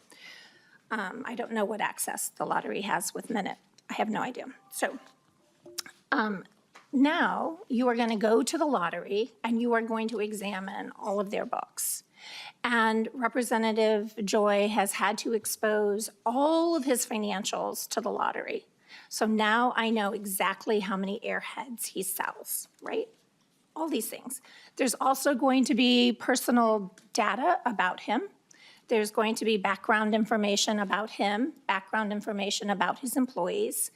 S10: I don't know what access the lottery has with Minute. I have no idea. So now you are going to go to the lottery and you are going to examine all of their books. And Representative Joy has had to expose all of his financials to the lottery. So now I know exactly how many airheads he sells, right? All these things. There's also going to be personal data about him. There's going to be background information about him, background information about his employees.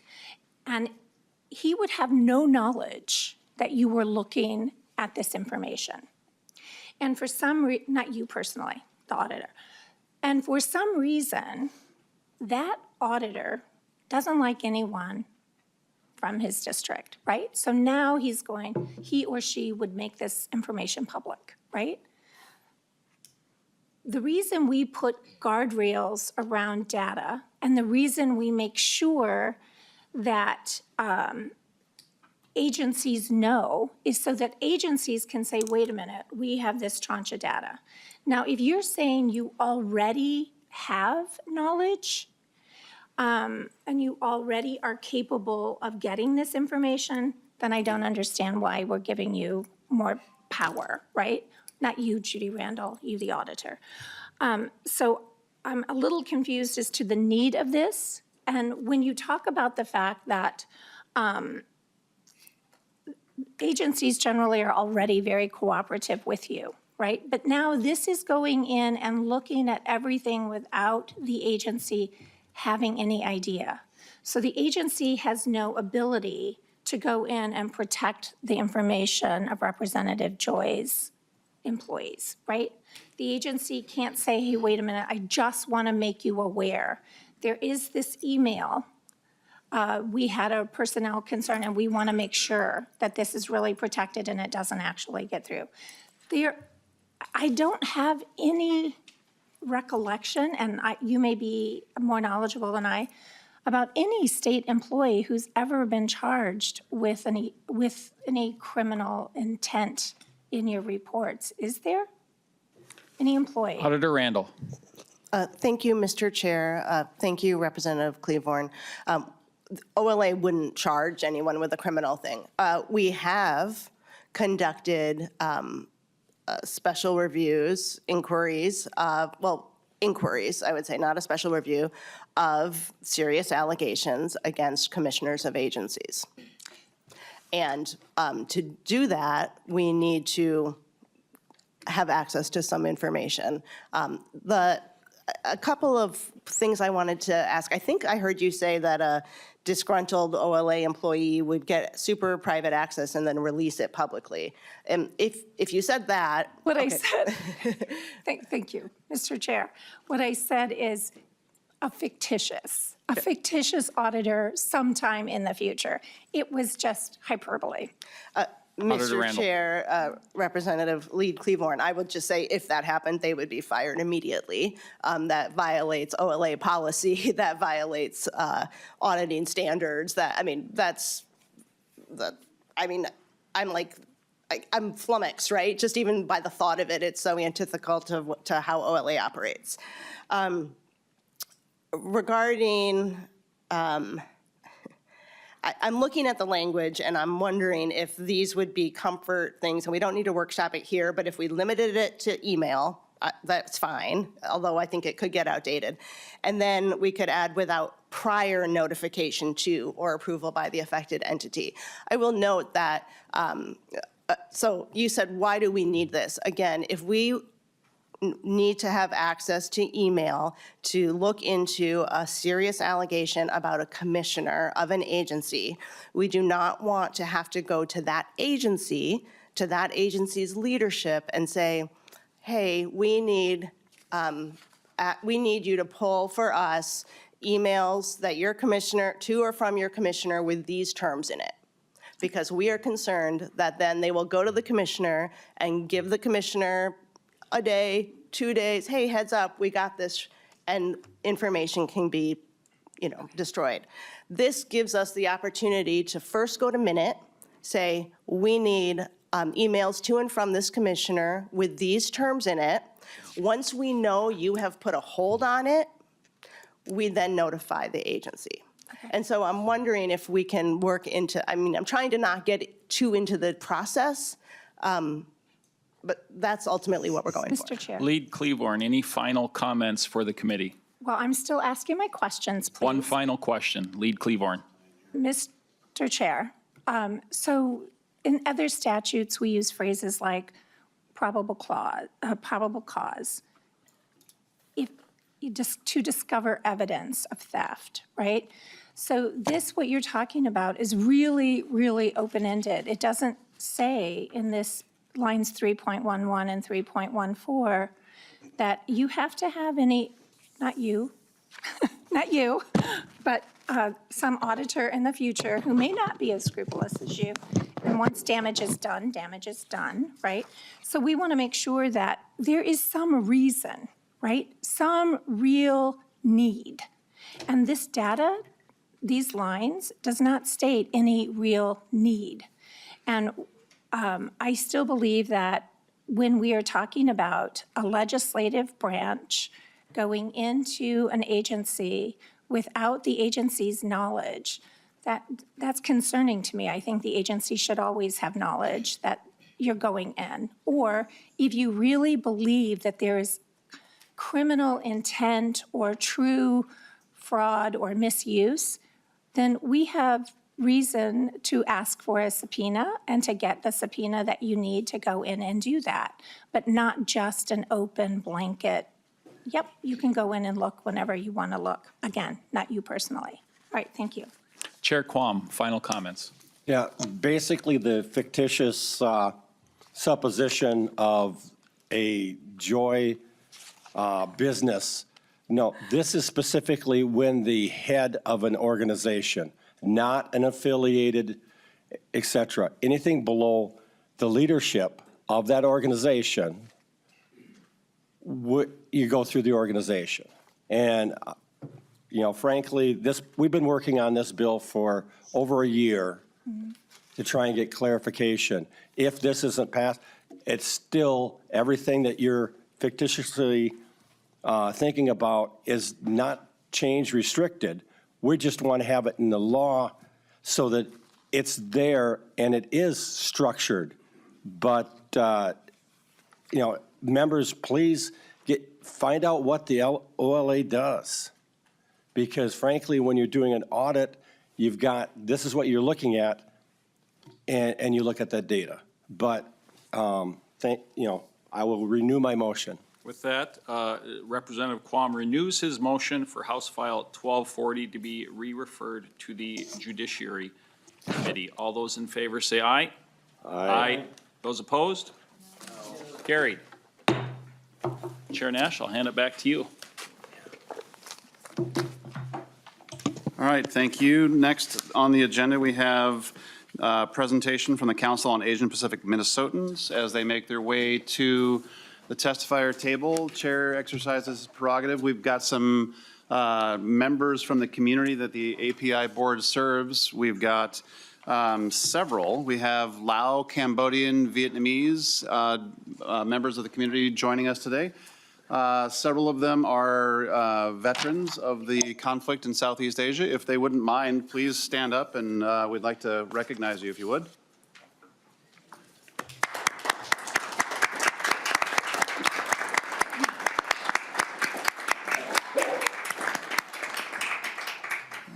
S10: And he would have no knowledge that you were looking at this information. And for some not you personally, the auditor. And for some reason, that auditor doesn't like anyone from his district, right? So now he or she would make this information public, right? The reason we put guardrails around data and the reason we make sure that agencies know is so that agencies can say, wait a minute, we have this tranche of data. Now, if you're saying you already have knowledge and you already are capable of getting this information, then I don't understand why we're giving you more power, right? Not you, Judy Randall, you, the auditor. So I'm a little confused as to the need of this. And when you talk about the fact that agencies generally are already very cooperative with you, right? But now this is going in and looking at everything without the agency having any idea. So the agency has no ability to go in and protect the information of Representative Joy's employees, right? The agency can't say, hey, wait a minute, I just want to make you aware. There is this email. We had a personnel concern and we want to make sure that this is really protected and it doesn't actually get through. I don't have any recollection, and you may be more knowledgeable than I, about any state employee who's ever been charged with any criminal intent in your reports. Is there? Any employee?
S7: Auditor Randall.
S13: Thank you, Mr. Chair. Thank you, Representative Cleavorn. OLA wouldn't charge anyone with a criminal thing. We have conducted special reviews, inquiries, inquiries, I would say, not a special review, of serious allegations against commissioners of agencies. And to do that, we need to have access to some information. A couple of things I wanted to ask. I think I heard you say that a disgruntled OLA employee would get super private access and then release it publicly. And if you said that.
S10: What I said, thank you, Mr. Chair. What I said is a fictitious auditor sometime in the future. It was just hyperbole.
S7: Auditor
S13: Mr.
S7: Randall.
S13: Chair, Representative Lead Cleavorn, I would just say if that happened, they would be fired immediately. That violates OLA policy, that violates auditing standards, I'm flummoxed, right? Just even by the thought of it, it's so antithetical to how OLA operates. Regarding, I'm looking at the language and I'm wondering if these would be comfort things, and we don't need to workshop it here, but if we limited it to email, that's fine, although I think it could get outdated. And then we could add without prior notification to or approval by the affected entity. I will note that, so you said, why do we need this? Again, if we need to have access to email to look into a serious allegation about a commissioner of an agency, we do not want to have to go to that agency's leadership and say, hey, we need you to pull for us emails that your commissioner, to or from your commissioner with these terms in it. Because we are concerned that then they will go to the commissioner and give the commissioner a day, 2 days, hey, heads up, we got this, and information can be, destroyed. This gives us the opportunity to first go to minute, say, we need emails to and from this commissioner with these terms in it. Once we know you have put a hold on it, we then notify the agency. Okay. And so I'm wondering if we can work into, I'm trying to not get too into the process, but that's ultimately what we're going for.
S10: Mr. Chair.
S7: Lead Cleavorn, any final comments for the committee?
S10: Well, I'm still asking my questions, please.
S7: One final question. Lead Cleavorn.
S10: Mr. Chair, so in other statutes, we use phrases like probable cause. If you to discover evidence of theft, right? So this, what you're talking about, is really, really open-ended. It doesn't say in this lines 3.11 and 3.14 that you have to have any, not you, but some auditor in the future who may not be as scrupulous as you. And once damage is done, right? So we want to make sure that there is some reason, right? Some real need. And this data, these lines, does not state any real need. And I still believe that when we are talking about a legislative branch going into an agency without the agency's knowledge, that's concerning to me. I think the agency should always have knowledge that you're going in. Or if you really believe that there is criminal intent or true fraud or misuse, then we have reason to ask for a subpoena and to get the subpoena that you need to go in and do that, but not just an open blanket, yep, you can go in and look whenever you want to look. Again, not you personally. All right, thank you.
S7: Chair Quam, final comments.
S12: Yeah, basically the fictitious supposition of a joy business. No, this is specifically when the head of an organization, not an affiliated, et cetera, anything below the leadership of that organization, you go through the organization. And, frankly, we've been working on this bill for over a year to try and get clarification. If this isn't passed, it's still everything that you're fictitiously thinking about is not change restricted. We just want to have it in the law so that it's there and it is structured. But, members, please find out what the OLA does. Because frankly, when you're doing an audit, you've got, this is what you're looking at, and you look at that data. But, I will renew my motion.
S7: With that, Representative Quam renews his motion for House File 1240 to be re-referred to the Judiciary Committee. All those in favor say aye. Aye. Those opposed? Carried. Chair Nash, I'll hand it back to you.
S1: All right, thank you. Next on the agenda, we have a presentation from the Council on Asian Pacific Minnesotans as they make their way to the testifier table. Chair exercises his prerogative. We've got some members from the community that the API board serves. We've got several. We have Lao, Cambodian, Vietnamese members of the community joining us today. Several of them are veterans of the conflict in Southeast Asia. If they wouldn't mind, please stand up, and we'd like to recognize you if you would.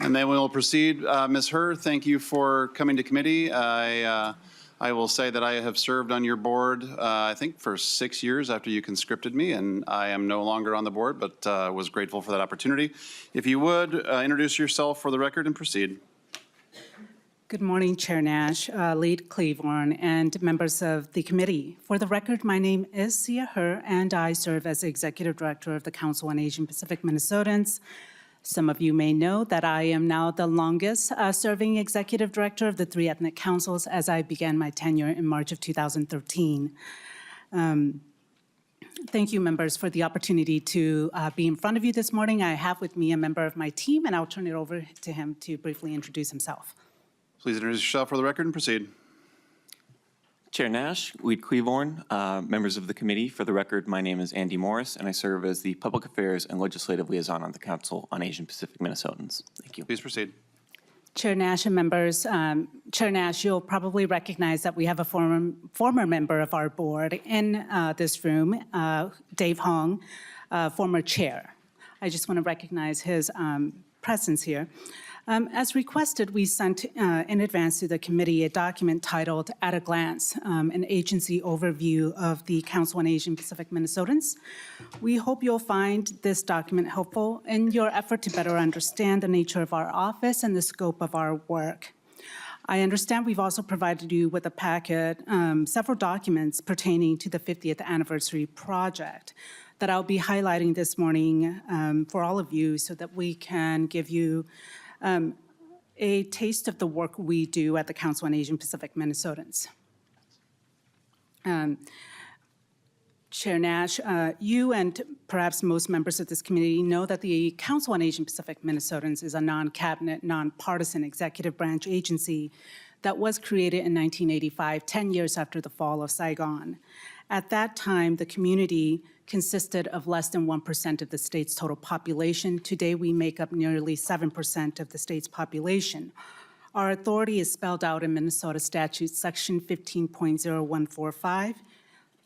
S1: And then we'll proceed. Ms. Herr, thank you for coming to committee. I will say that I have served on your board, I think, for 6 years after you conscripted me, and I am no longer on the board, but was grateful for that opportunity. If you would, introduce yourself for the record and proceed.
S15: Good morning, Chair Nash, Lead Cleavorn, and members of the committee. For the record, my name is Sia Herr, and I serve as Executive Director of the Council on Asian Pacific Minnesotans. Some of you may know that I am now the longest serving executive director of the 3 ethnic councils as I began my tenure in March of 2013. Thank you, members, for the opportunity to be in front of you this morning. I have with me a member of my team, and I'll turn it over to him to briefly introduce himself.
S1: Please introduce yourself for the record and proceed.
S16: Chair Nash, Weed Cleavorn, members of the committee, for the record, my name is Andy Morris, and I serve as the Public Affairs and Legislative Liaison on the Council on Asian Pacific Minnesotans. Thank you.
S1: Please proceed.
S15: Chair Nash and members, Chair Nash, you'll probably recognize that we have a former member of our board in this room, Dave Hong, former chair. I just want to recognize his presence here. As requested, we sent in advance to the committee a document titled At a Glance, an agency overview of the Council on Asian Pacific Minnesotans. We hope you'll find this document helpful in your effort to better understand the nature of our office and the scope of our work. I understand we've also provided you with a packet, several documents pertaining to the 50th anniversary project that I'll be highlighting this morning for all of you so that we can give you a taste of the work we do at the Council on Asian Pacific Minnesotans. Chair Nash, you and perhaps most members of this committee know that the Council on Asian Pacific Minnesotans is a non-cabinet, non-partisan executive branch agency that was created in 1985, 10 years after the fall of Saigon. At that time, the community consisted of less than 1% of the state's total population. Today, we make up nearly 7% of the state's population. Our authority is spelled out in Minnesota Statute Section 15.0145.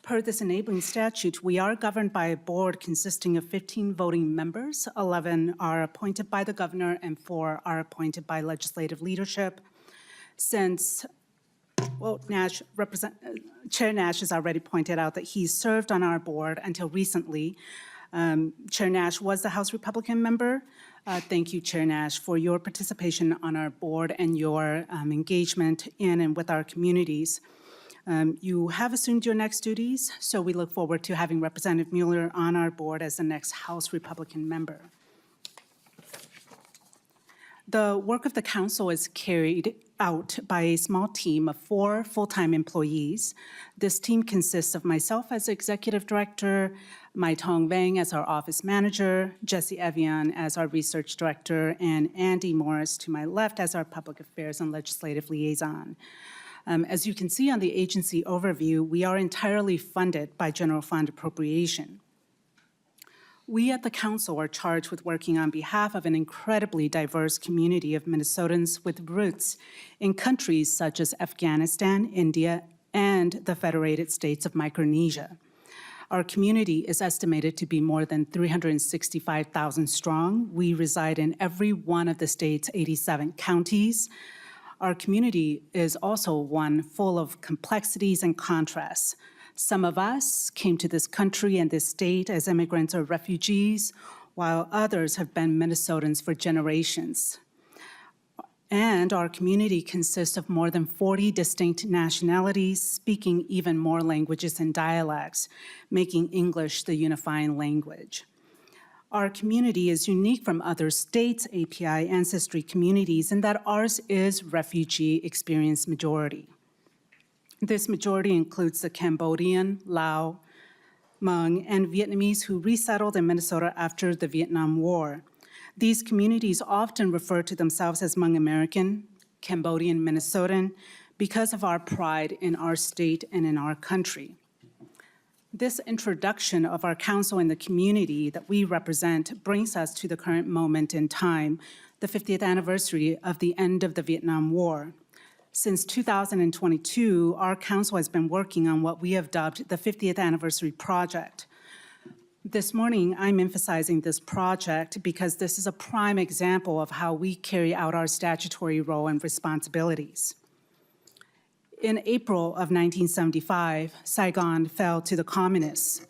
S15: Per this enabling statute, we are governed by a board consisting of 15 voting members. 11 are appointed by the governor and 4 are appointed by legislative leadership. Since Chair Nash has already pointed out that he served on our board until recently. Chair Nash was the House Republican member. Thank you, Chair Nash, for your participation on our board and your engagement in and with our communities. You have assumed your next duties, so we look forward to having Representative Mueller on our board as the next House Republican member. The work of the council is carried out by a small team of 4 full-time employees. This team consists of myself as executive director, Mai Tong Vang as our office manager, Jesse Evian as our research director, and Andy Morris to my left as our public affairs and legislative liaison. As you can see on the agency overview, we are entirely funded by general fund appropriation. We at the council are charged with working on behalf of an incredibly diverse community of Minnesotans with roots in countries such as Afghanistan, India, and the Federated States of Micronesia. Our community is estimated to be more than 365,000 strong. We reside in every one of the state's 87 counties. Our community is also one full of complexities and contrasts. Some of us came to this country and this state as immigrants or refugees, while others have been Minnesotans for generations. And our community consists of more than 40 distinct nationalities, speaking even more languages and dialects, making English the unifying language. Our community is unique from other states' API ancestry communities in that ours is refugee experience majority. This majority includes the Cambodian, Lao, Hmong, and Vietnamese who resettled in Minnesota after the Vietnam War. These communities often refer to themselves as Hmong American, Cambodian Minnesotan, because of our pride in our state and in our country. This introduction of our council and the community that we represent brings us to the current moment in time, the 50th anniversary of the end of the Vietnam War. Since 2022, our council has been working on what we have dubbed the 50th Anniversary Project. This morning, I'm emphasizing this project because this is a prime example of how we carry out our statutory role and responsibilities. In April of 1975, Saigon fell to the communists.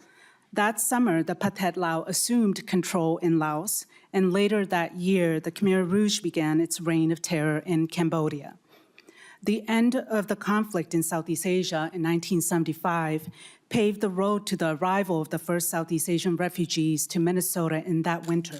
S15: That summer, the Pathet Lao assumed control in Laos, and later that year, the Khmer Rouge began its reign of terror in Cambodia. The end of the conflict in Southeast Asia in 1975 paved the road to the arrival of the first Southeast Asian refugees to Minnesota in that winter.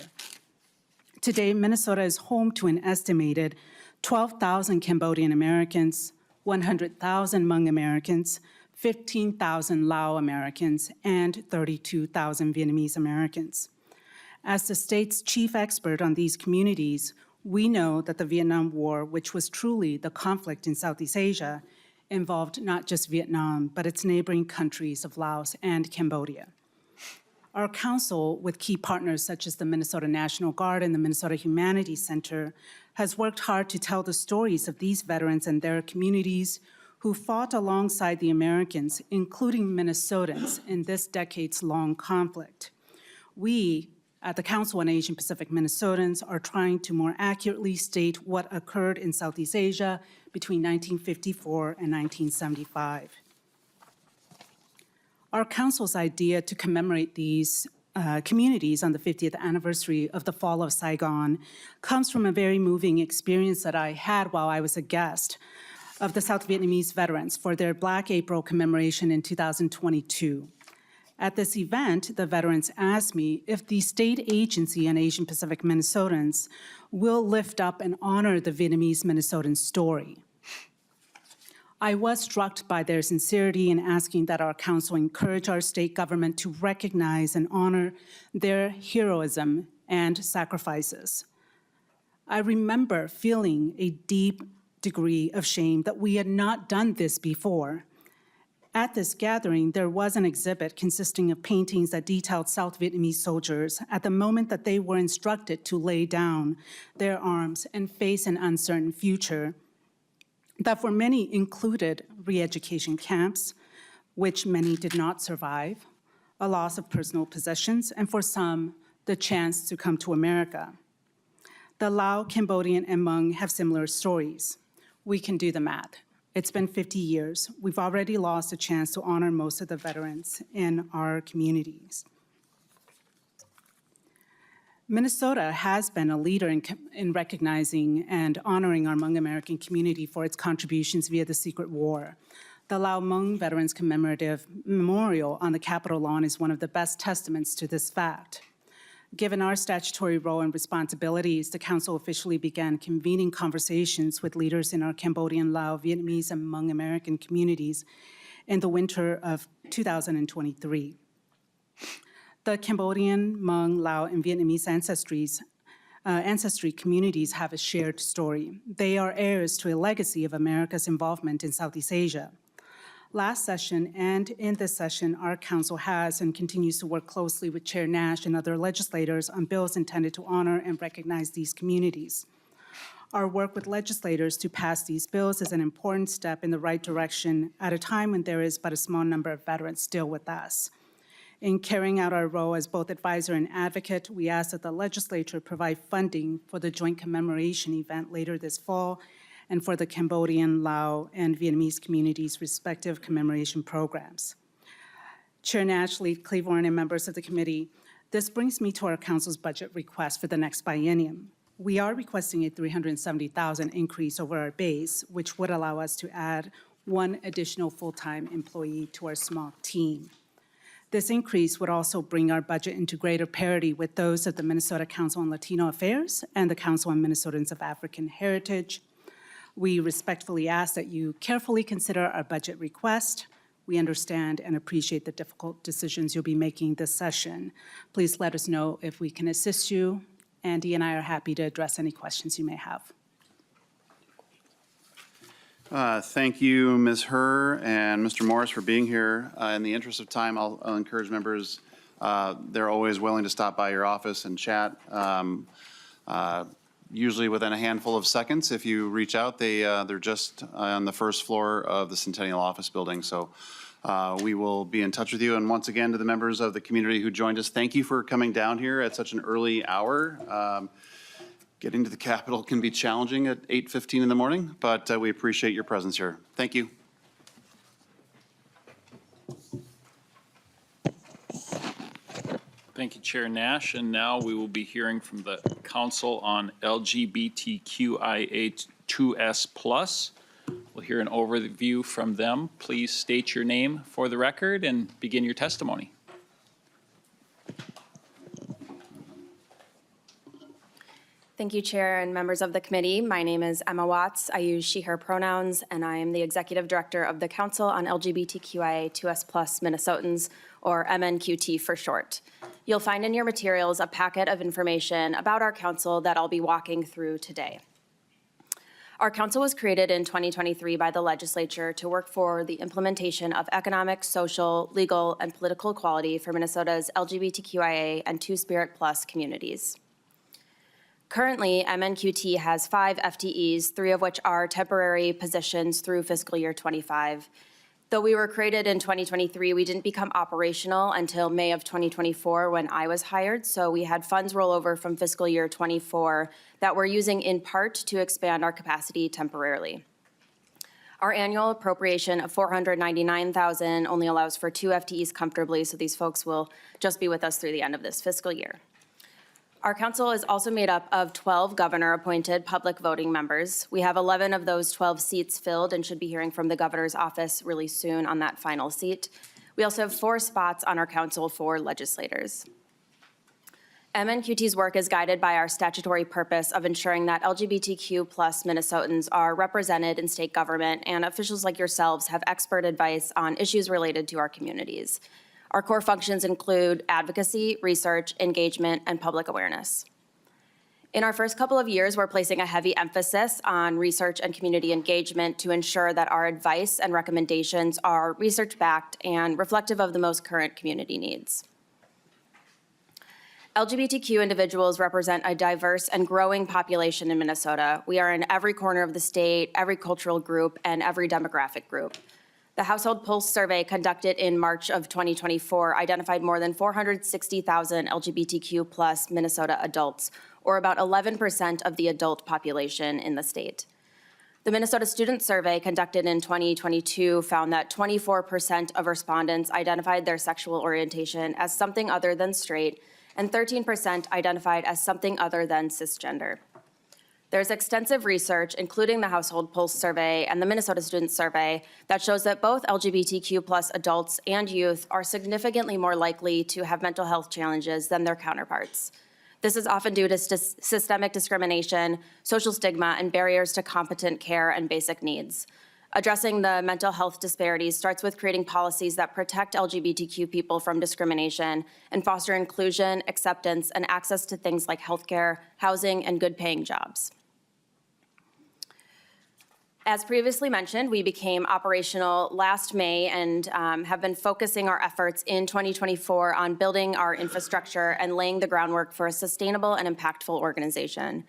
S15: Today, Minnesota is home to an estimated 12,000 Cambodian Americans, 100,000 Hmong Americans, 15,000 Lao Americans, and 32,000 Vietnamese Americans. As the state's chief expert on these communities, we know that the Vietnam War, which was truly the conflict in Southeast Asia, involved not just Vietnam, but its neighboring countries of Laos and Cambodia. Our council, with key partners such as the Minnesota National Guard and the Minnesota Humanities Center, has worked hard to tell the stories of these veterans and their communities who fought alongside the Americans, including Minnesotans, in this decades-long conflict. We, at the Council on Asian Pacific Minnesotans, are trying to more accurately state what occurred in Southeast Asia between 1954 and 1975. Our council's idea to commemorate these communities on the 50th anniversary of the fall of Saigon comes from a very moving experience that I had while I was a guest of the South Vietnamese veterans for their Black April commemoration in 2022. At this event, the veterans asked me if the state agency on Asian Pacific Minnesotans will lift up and honor the Vietnamese Minnesotan story. I was struck by their sincerity in asking that our council encourage our state government to recognize and honor their heroism and sacrifices. I remember feeling a deep degree of shame that we had not done this before. At this gathering, there was an exhibit consisting of paintings that detailed South Vietnamese soldiers at the moment that they were instructed to lay down their arms and face an uncertain future that for many included re-education camps, which many did not survive, a loss of personal possessions, and for some, the chance to come to America. The Lao, Cambodian, and Hmong have similar stories. We can do the math. It's been 50 years. We've already lost a chance to honor most of the veterans in our communities. Minnesota has been a leader in recognizing and honoring our Hmong American community for its contributions via the Secret War. The Lao Hmong Veterans Commemorative Memorial on the Capitol lawn is one of the best testaments to this fact. Given our statutory role and responsibilities, the council officially began convening conversations with leaders in our Cambodian, Lao, Vietnamese, and Hmong American communities in the winter of 2023. The Cambodian, Hmong, Lao, and Vietnamese ancestry communities have a shared story. They are heirs to a legacy of America's involvement in Southeast Asia. Last session and in this session, our council has and continues to work closely with Chair Nash and other legislators on bills intended to honor and recognize these communities. Our work with legislators to pass these bills is an important step in the right direction at a time when there is but a small number of veterans still with us. In carrying out our role as both advisor and advocate, we ask that the legislature provide funding for the joint commemoration event later this fall and for the Cambodian, Lao, and Vietnamese communities' respective commemoration programs. Chair Nash, Lead Cleavorn, and members of the committee, this brings me to our council's budget request for the next biennium. We are requesting a $370,000 increase over our base, which would allow us to add one additional full-time employee to our small team. This increase would also bring our budget into greater parity with those of the Minnesota Council on Latino Affairs and the Council on Minnesotans of African Heritage. We respectfully ask that you carefully consider our budget request. We understand and appreciate the difficult decisions you'll be making this session. Please let us know if we can assist you. Andy and I are happy to address any questions you may have.
S1: Thank you, Ms. Herr and Mr. Morris, for being here. In the interest of time, I'll encourage members, they're always willing to stop by your office and chat. Usually within a handful of seconds. If you reach out, they're just on the first floor of the Centennial Office Building. So we will be in touch with you. And once again, to the members of the community who joined us, thank you for coming down here at such an early hour. Getting to the Capitol can be challenging at 8:15 in the morning, but we appreciate your presence here. Thank you.
S7: Thank you, Chair Nash. And now we will be hearing from the Council on LGBTQIA2S+. We'll hear an overview from them. Please state your name for the record and begin your testimony.
S17: Thank you, Chair and members of the committee. My name is Emma Watts. I use she, her pronouns, and I am the Executive Director of the Council on LGBTQIA2S Minnesotans, or MNQT for short. You'll find in your materials a packet of information about our council that I'll be walking through today. Our council was created in 2023 by the legislature to work for the implementation of economic, social, legal, and political equality for Minnesota's LGBTQIA and Two-Spirit Plus communities. Currently, MNQT has 5 FTEs, 3 of which are temporary positions through fiscal year 25. Though we were created in 2023, we didn't become operational until May of 2024 when I was hired, so we had funds roll over from fiscal year 24 that we're using in part to expand our capacity temporarily. Our annual appropriation of $499,000 only allows for 2 FTEs comfortably, so these folks will just be with us through the end of this fiscal year. Our council is also made up of 12 governor-appointed public voting members. We have 11 of those 12 seats filled and should be hearing from the governor's office really soon on that final seat. We also have 4 spots on our council for legislators. MNQT's work is guided by our statutory purpose of ensuring that LGBTQ plus Minnesotans are represented in state government, and officials like yourselves have expert advice on issues related to our communities. Our core functions include advocacy, research, engagement, and public awareness. In our first couple of years, we're placing a heavy emphasis on research and community engagement to ensure that our advice and recommendations are research-backed and reflective of the most current community needs. LGBTQ individuals represent a diverse and growing population in Minnesota. We are in every corner of the state, every cultural group, and every demographic group. The Household Pulse survey conducted in March of 2024 identified more than 460,000 LGBTQ plus Minnesota adults, or about 11% of the adult population in the state. The Minnesota Student Survey conducted in 2022 found that 24% of respondents identified their sexual orientation as something other than straight, and 13% identified as something other than cisgender. There's extensive research, including the Household Pulse Survey and the Minnesota Student Survey, that shows that both LGBTQ plus adults and youth are significantly more likely to have mental health challenges than their counterparts. This is often due to systemic discrimination, social stigma, and barriers to competent care and basic needs. Addressing the mental health disparities starts with creating policies that protect LGBTQ people from discrimination and foster inclusion, acceptance, and access to things like healthcare, housing, and good-paying jobs. As previously mentioned, we became operational last May and have been focusing our efforts in 2024 on building our infrastructure and laying the groundwork for a sustainable and impactful organization.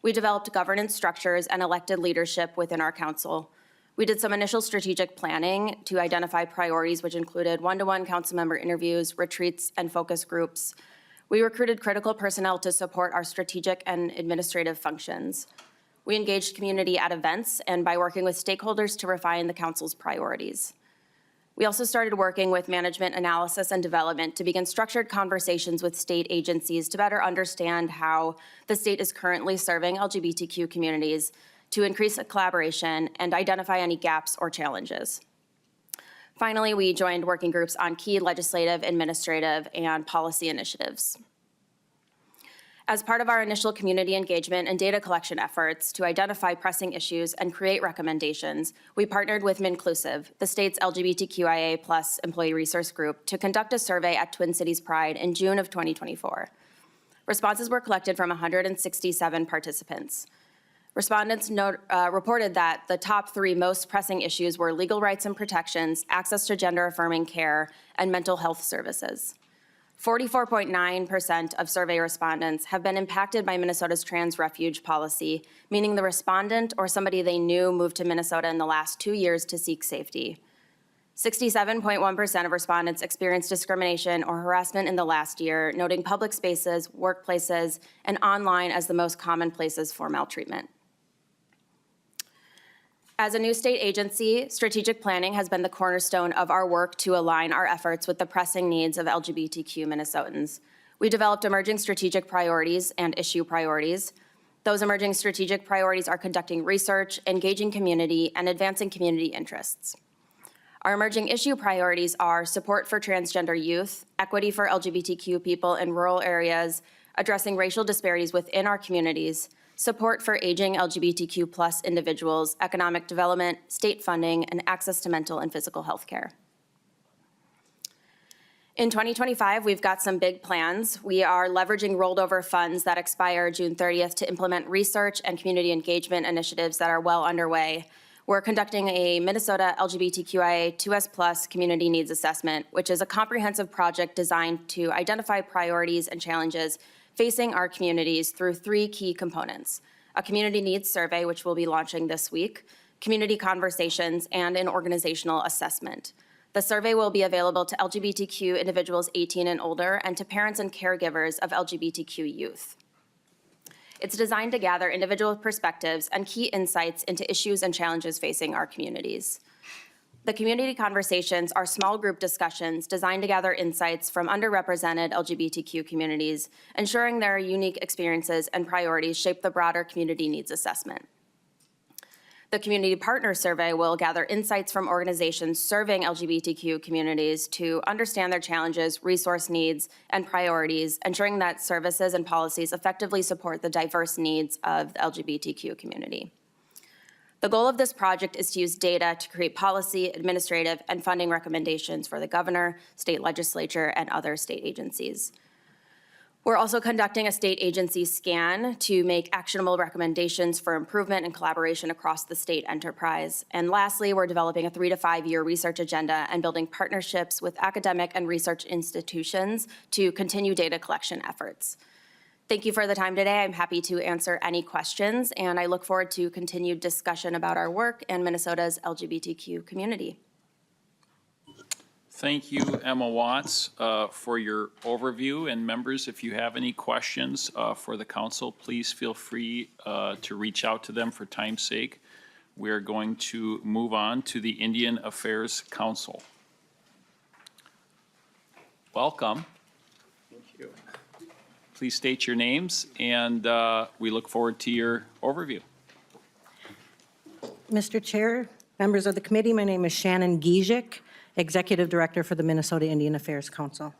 S17: We developed governance structures and elected leadership within our council. We did some initial strategic planning to identify priorities, which included one-to-one council member interviews, retreats, and focus groups. We recruited critical personnel to support our strategic and administrative functions. We engaged community at events and by working with stakeholders to refine the council's priorities. We also started working with management analysis and development to begin structured conversations with state agencies to better understand how the state is currently serving LGBTQ communities, to increase collaboration and identify any gaps or challenges. Finally, we joined working groups on key legislative, administrative, and policy initiatives. As part of our initial community engagement and data collection efforts to identify pressing issues and create recommendations, we partnered with Minclusive, the state's LGBTQIA+ employee resource group, to conduct a survey at Twin Cities Pride in June of 2024. Responses were collected from 167 participants. Respondents reported that the top 3 most pressing issues were legal rights and protections, access to gender-affirming care, and mental health services. 44.9% of survey respondents have been impacted by Minnesota's trans refuge policy, meaning the respondent or somebody they knew moved to Minnesota in the last 2 years to seek safety. 67.1% of respondents experienced discrimination or harassment in the last year, noting public spaces, workplaces, and online as the most common places for maltreatment. As a new state agency, strategic planning has been the cornerstone of our work to align our efforts with the pressing needs of LGBTQ Minnesotans. We developed emerging strategic priorities and issue priorities. Those emerging strategic priorities are conducting research, engaging community, and advancing community interests. Our emerging issue priorities are support for transgender youth, equity for LGBTQ people in rural areas, addressing racial disparities within our communities, support for aging LGBTQ+ individuals, economic development, state funding, and access to mental and physical health care. In 2025, we've got some big plans. We are leveraging rolled over funds that expire June 30th to implement research and community engagement initiatives that are well underway. We're conducting a Minnesota LGBTQIA2S+ community needs assessment, which is a comprehensive project designed to identify priorities and challenges facing our communities through 3 key components: a community needs survey, which we'll be launching this week, community conversations, and an organizational assessment. The survey will be available to LGBTQ individuals 18 and older and to parents and caregivers of LGBTQ youth. It's designed to gather individual perspectives and key insights into issues and challenges facing our communities. The community conversations are small group discussions designed to gather insights from underrepresented LGBTQ communities, ensuring their unique experiences and priorities shape the broader community needs assessment. The Community Partner Survey will gather insights from organizations serving LGBTQ communities to understand their challenges, resource needs, and priorities, ensuring that services and policies effectively support the diverse needs of the LGBTQ community. The goal of this project is to use data to create policy, administrative, and funding recommendations for the governor, state legislature, and other state agencies. We're also conducting a state agency scan to make actionable recommendations for improvement and collaboration across the state enterprise. And lastly, we're developing a 3 to 5 year research agenda and building partnerships with academic and research institutions to continue data collection efforts. Thank you for the time today. I'm happy to answer any questions, and I look forward to continued discussion about our work and Minnesota's LGBTQ community.
S7: Thank you, Emma Watts, for your overview. And members, if you have any questions for the council, please feel free to reach out to them for time's sake. We're going to move on to the Indian Affairs Council. Welcome. Thank you. Please state your names, and we look forward to your overview.
S18: Mr. Chair, members of the committee, my name is Shannon Gijek, Executive Director for the Minnesota Indian Affairs Council.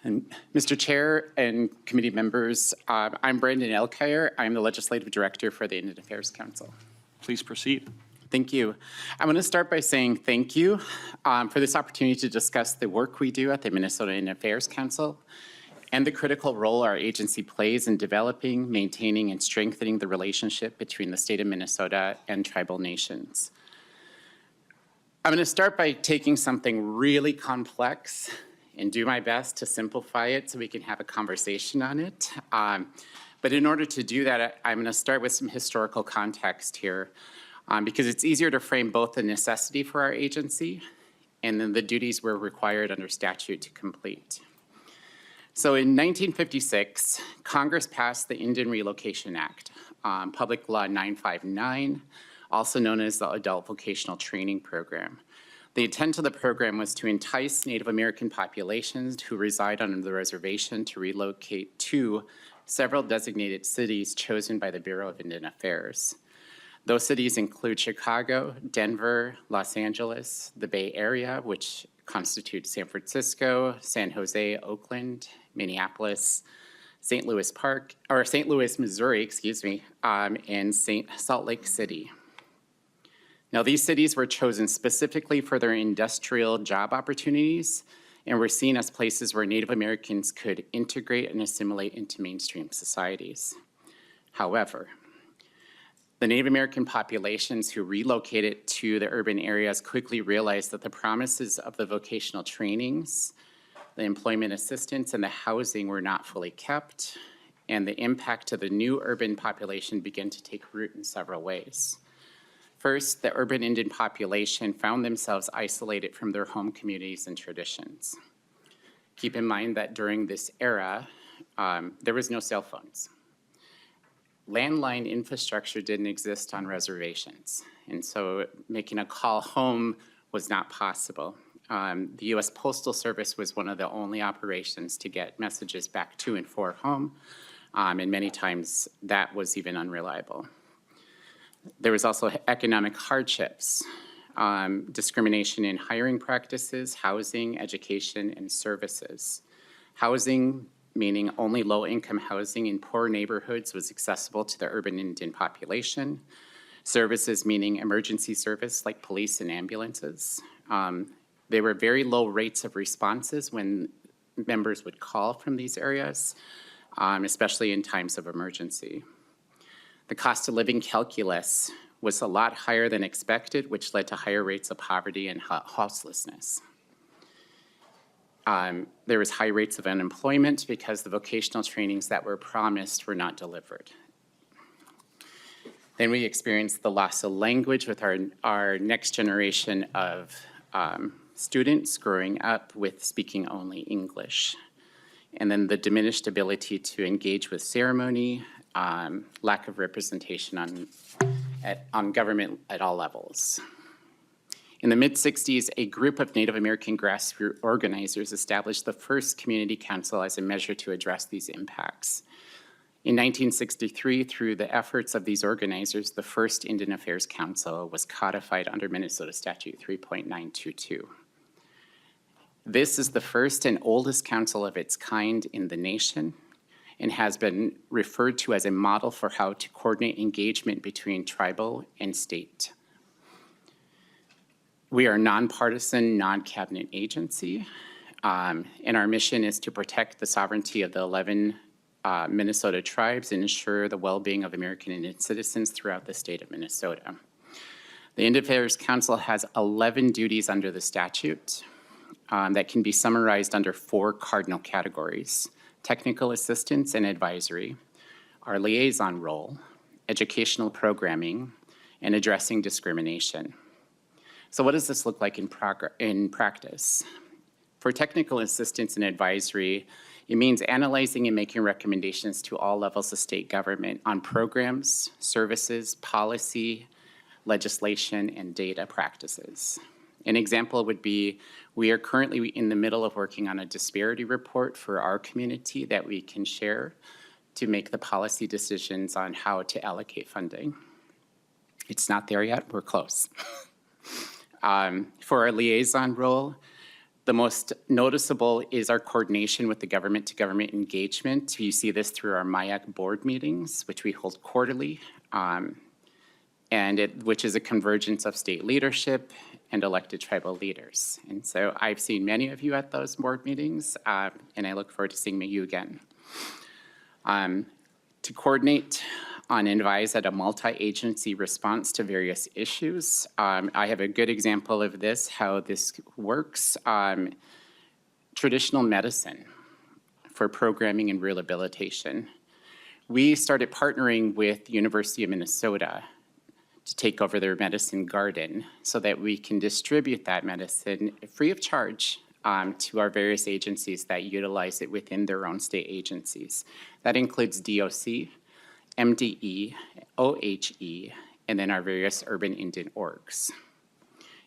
S19: And Mr. Chair and committee members, I'm Brandon Elkire. I'm the Legislative Director for the Indian Affairs Council.
S7: Please proceed.
S19: Thank you. I want to start by saying thank you for this opportunity to discuss the work we do at the Minnesota Indian Affairs Council and the critical role our agency plays in developing, maintaining, and strengthening the relationship between the state of Minnesota and tribal nations. I'm going to start by taking something really complex and do my best to simplify it so we can have a conversation on it. But in order to do that, I'm going to start with some historical context here. because it's easier to frame both the necessity for our agency and then the duties we're required under statute to complete. So in 1956, Congress passed the Indian Relocation Act, Public Law 959, also known as the Adult Vocational Training Program. The intent of the program was to entice Native American populations who reside on the reservation to relocate to several designated cities chosen by the Bureau of Indian Affairs. Those cities include Chicago, Denver, Los Angeles, the Bay Area, which constitutes San Francisco, San Jose, Oakland, Minneapolis, St. Louis, Missouri, and Salt Lake City. Now, these cities were chosen specifically for their industrial job opportunities and were seen as places where Native Americans could integrate and assimilate into mainstream societies. However, the Native American populations who relocated to the urban areas quickly realized that the promises of the vocational trainings, the employment assistance, and the housing were not fully kept, and the impact to the new urban population began to take root in several ways. First, the urban Indian population found themselves isolated from their home communities and traditions. Keep in mind that during this era, there was no cell phones. Landline infrastructure didn't exist on reservations, and so making a call home was not possible. The U.S. Postal Service was one of the only operations to get messages back to and for home, and many times that was even unreliable. There was also economic hardships, discrimination in hiring practices, housing, education, and services. Housing, meaning only low-income housing in poor neighborhoods was accessible to the urban Indian population. Services, meaning emergency service like police and ambulances. There were very low rates of responses when members would call from these areas, especially in times of emergency. The cost of living calculus was a lot higher than expected, which led to higher rates of poverty and houselessness. There was high rates of unemployment because the vocational trainings that were promised were not delivered. Then we experienced the loss of language with our next generation of students growing up with speaking only English. And then the diminished ability to engage with ceremony, lack of representation on government at all levels. In the mid-60s, a group of Native American grassroots organizers established the first community council as a measure to address these impacts. In 1963, through the efforts of these organizers, the first Indian Affairs Council was codified under Minnesota Statute 3.922. This is the first and oldest council of its kind in the nation and has been referred to as a model for how to coordinate engagement between tribal and state. We are a nonpartisan, non-cabinet agency, and our mission is to protect the sovereignty of the 11 Minnesota tribes and ensure the well-being of American Indian citizens throughout the state of Minnesota. The Indian Affairs Council has 11 duties under the statute that can be summarized under 4 cardinal categories: technical assistance and advisory, our liaison role, educational programming, and addressing discrimination. So what does this look like in practice? For technical assistance and advisory, it means analyzing and making recommendations to all levels of state government on programs, services, policy, legislation, and data practices. An example would be, we are currently in the middle of working on a disparity report for our community that we can share to make the policy decisions on how to allocate funding. It's not there yet, we're close. For our liaison role, the most noticeable is our coordination with the government-to-government engagement. You see this through our MIAC board meetings, which we hold quarterly, which is a convergence of state leadership and elected tribal leaders. And so I've seen many of you at those board meetings, and I look forward to seeing you again. To coordinate on and advise at a multi-agency response to various issues. I have a good example of this, how this works. Traditional medicine for programming and rehabilitation. We started partnering with the University of Minnesota to take over their medicine garden so that we can distribute that medicine free of charge to our various agencies that utilize it within their own state agencies. That includes DOC, MDE, OHE, and then our various urban Indian orgs.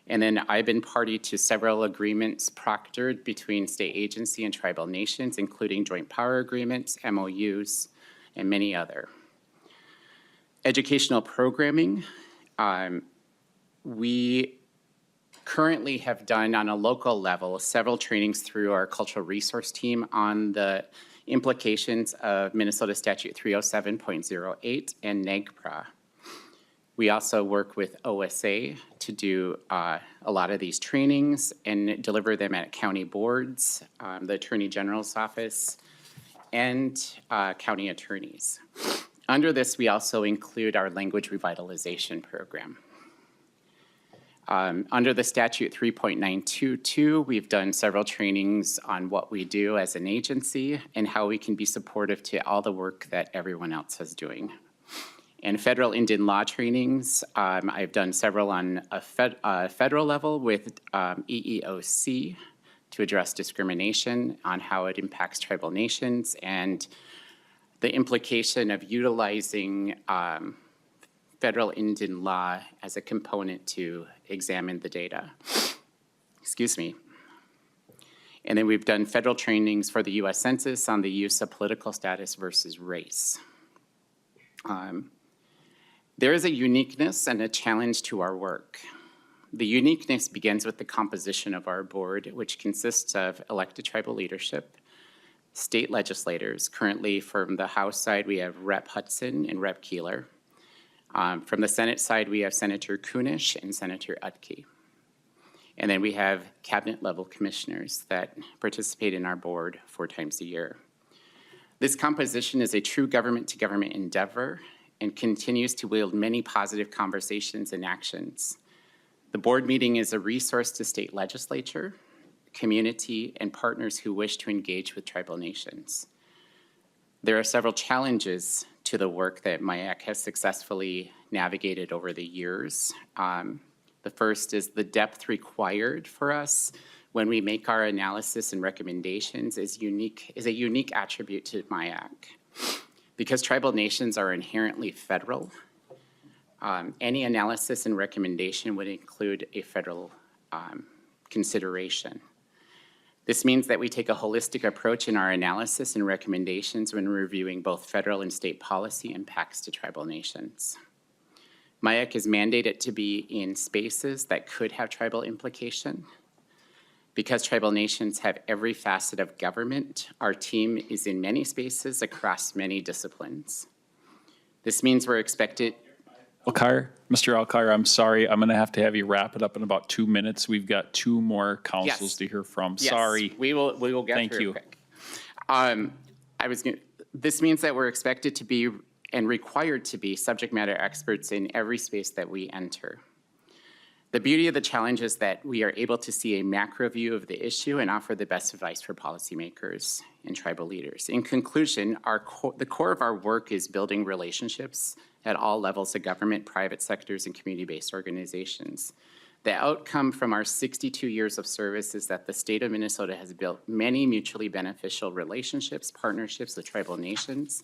S19: And then I've been party to several agreements proctored between state agency and tribal nations, including joint power agreements, MOUs, and many other. Educational programming, we currently have done on a local level several trainings through our cultural resource team on the implications of Minnesota Statute 307.08 and NAGPRA. We also work with OSA to do a lot of these trainings and deliver them at county boards, the Attorney General's office, and county attorneys. Under this, we also include our language revitalization program. Under the statute 3.922, we've done several trainings on what we do as an agency and how we can be supportive to all the work that everyone else is doing. And federal Indian law trainings, I've done several on a federal level with EEOC to address discrimination on how it impacts tribal nations and the implication of utilizing federal Indian law as a component to examine the data. Excuse me. And then we've done federal trainings for the US Census on the use of political status versus race. There is a uniqueness and a challenge to our work. The uniqueness begins with the composition of our board, which consists of elected tribal leadership, state legislators. Currently from the House side, we have Rep. Hudson and Rep. Keeler. From the Senate side, we have Senator Kunish and Senator Utke. And then we have cabinet level commissioners that participate in our board 4 times a year. This composition is a true government to government endeavor and continues to wield many positive conversations and actions. The board meeting is a resource to state legislature, community, and partners who wish to engage with tribal nations. There are several challenges to the work that MIAC has successfully navigated over the years. The first is the depth required for us when we make our analysis and recommendations is a unique attribute to MIAC. Because tribal nations are inherently federal, any analysis and recommendation would include a federal consideration. This means that we take a holistic approach in our analysis and recommendations when reviewing both federal and state policy impacts to tribal nations. MIAC is mandated to be in spaces that could have tribal implication. Because tribal nations have every facet of government, our team is in many spaces across many disciplines. This means we're expected.
S7: Mr. Alkire, I'm sorry, I'm gonna have to have you wrap it up in about 2 minutes. We've got 2 more councils to hear from.
S19: Yes,
S7: Sorry.
S19: we will get
S7: Thank
S19: through
S7: you.
S19: it quick. This means that we're expected to be and required to be subject matter experts in every space that we enter. The beauty of the challenge is that we are able to see a macro view of the issue and offer the best advice for policymakers and tribal leaders. In conclusion, the core of our work is building relationships at all levels of government, private sectors, and community-based organizations. The outcome from our 62 years of service is that the state of Minnesota has built many mutually beneficial relationships, partnerships with tribal nations,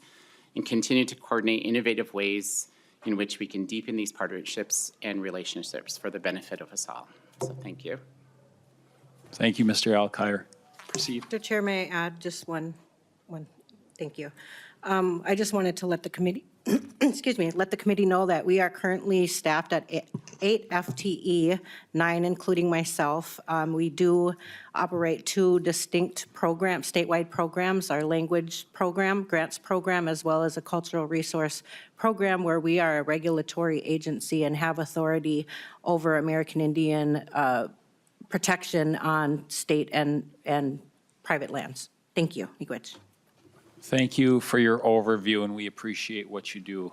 S19: and continue to coordinate innovative ways in which we can deepen these partnerships and relationships for the benefit of us all. So thank you.
S7: Thank you, Mr. Alkire. Proceed.
S18: Mr. Chair, may I add just one, thank you. I just wanted to let the committee, let the committee know that we are currently staffed at 8 FTE, 9 including myself. We do operate 2 distinct programs, statewide programs, our language program, grants program, as well as a cultural resource program where we are a regulatory agency and have authority over American Indian protection on state and private lands. Thank you. Miigwech.
S7: Thank you for your overview, and we appreciate what you do.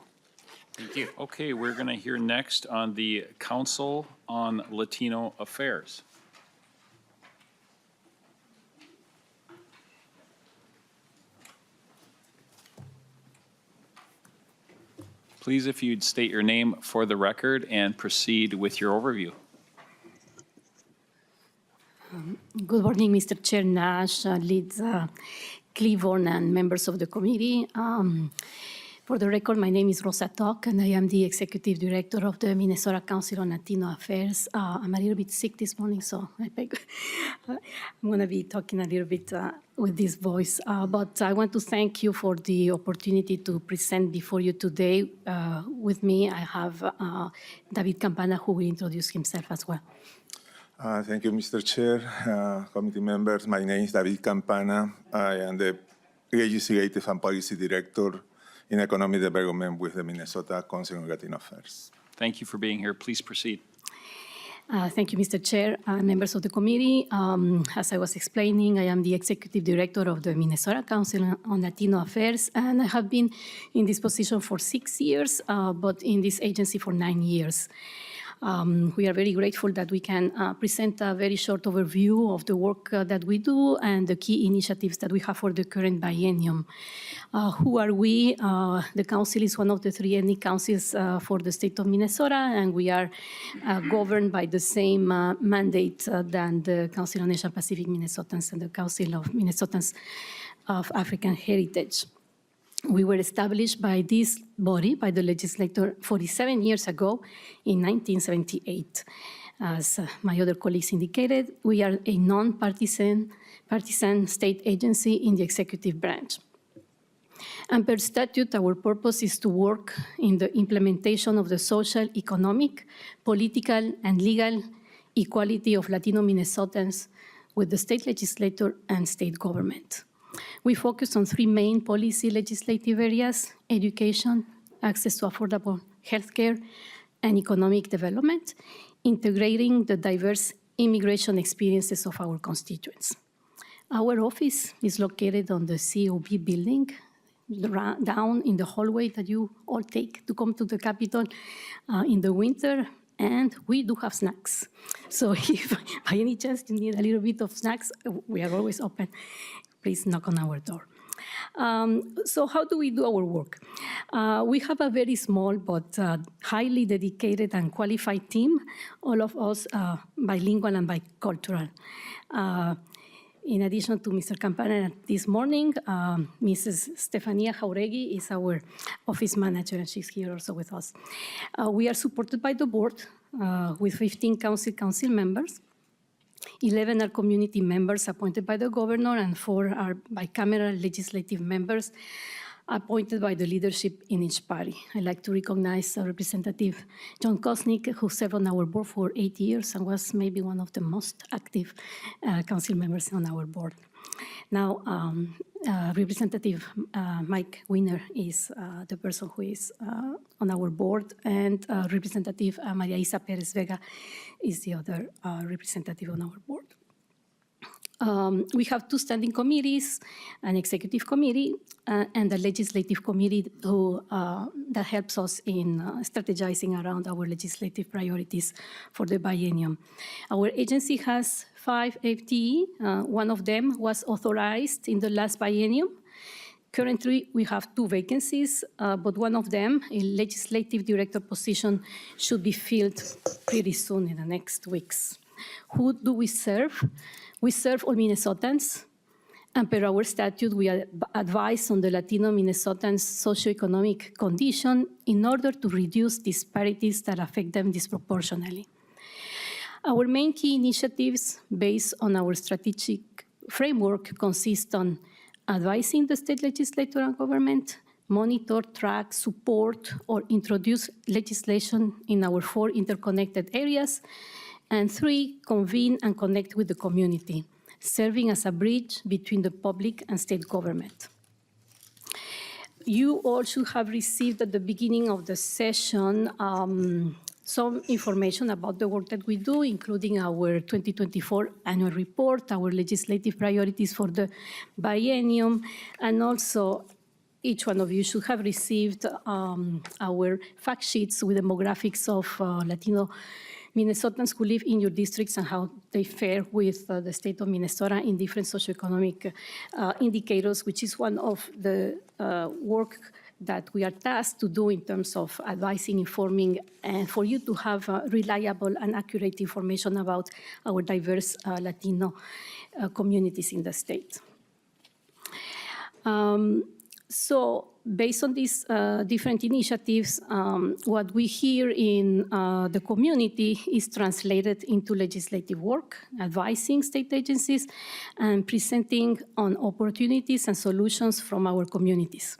S19: Thank you.
S7: Okay, we're going to hear next on the Council on Latino Affairs. Please, if you'd state your name for the record and proceed with your overview.
S20: Good morning, Mr. Chair Nash, Liz Cleavorn, and members of the committee. For the record, my name is Rosa Toc, and I am the Executive Director of the Minnesota Council on Latino Affairs. I'm a little bit sick this morning, so I'm going to be talking a little bit with this voice. But I want to thank you for the opportunity to present before you today. With me, I have David Campana, who will introduce himself as well.
S21: Thank you, Mr. Chair, committee members. My name is David Campana. I am the Legislative and Policy Director in Economic Development with the Minnesota Council on Latino Affairs.
S7: Thank you for being here. Please proceed.
S20: Thank you, Mr. Chair, members of the committee. As I was explaining, I am the Executive Director of the Minnesota Council on Latino Affairs, and I have been in this position for 6 years, but in this agency for 9 years. We are very grateful that we can present a very short overview of the work that we do and the key initiatives that we have for the current biennium. Who are we? The council is one of the 3 ethnic councils for the state of Minnesota, and we are governed by the same mandate than the Council on Asian Pacific Minnesotans and the Council of Minnesotans of African Heritage. We were established by this body, by the legislature, 47 years ago in 1978. As my other colleagues indicated, we are a non-partisan state agency in the executive branch. And per statute, our purpose is to work in the implementation of the social, economic, political, and legal equality of Latino Minnesotans with the state legislature and state government. We focus on 3 main policy legislative areas: education, access to affordable healthcare, and economic development, integrating the diverse immigration experiences of our constituents. Our office is located on the COB building, down in the hallway that you all take to come to the Capitol in the winter, and we do have snacks. So if by any chance you need a little bit of snacks, we are always open. Please knock on our door. So how do we do our work? We have a very small but highly dedicated and qualified team, all of us bilingual and bicultural. In addition to Mr. Campana this morning, Mrs. Stefania Jauregui is our office manager, and she's here also with us. We are supported by the board with 15 council members. 11 are community members appointed by the governor, and 4 are bicameral legislative members appointed by the leadership in each party. I'd like to recognize Representative John Kosnick, who served on our board for 8 years and was maybe one of the most active council members on our board. Now, Representative Mike Wiener is the person who is on our board, and Representative Maria Isa Perez Vega is the other representative on our board. We have 2 standing committees, an executive committee and a legislative committee that helps us in strategizing around our legislative priorities for the biennium. Our agency has 5 FTE. One of them was authorized in the last biennium. Currently, we have 2 vacancies, but one of them, a legislative director position, should be filled pretty soon in the next weeks. Who do we serve? We serve all Minnesotans, and per our statute, we advise on the Latino Minnesotans' socioeconomic condition in order to reduce disparities that affect them disproportionately. Our main key initiatives based on our strategic framework consist on advising the state legislature and government, monitor, track, support, or introduce legislation in our 4 interconnected areas, and 3, convene and connect with the community, serving as a bridge between the public and state government. You all should have received at the beginning of the session some information about the work that we do, including our 2024 annual report, our legislative priorities for the biennium, and also each one of you should have received our fact sheets with demographics of Latino Minnesotans who live in your districts and how they fare with the state of Minnesota in different socioeconomic indicators, which is one of the work that we are tasked to do in terms of advising, informing, and for you to have reliable and accurate information about our diverse Latino communities in the state. So based on these different initiatives, what we hear in the community is translated into legislative work, advising state agencies, and presenting on opportunities and solutions from our communities.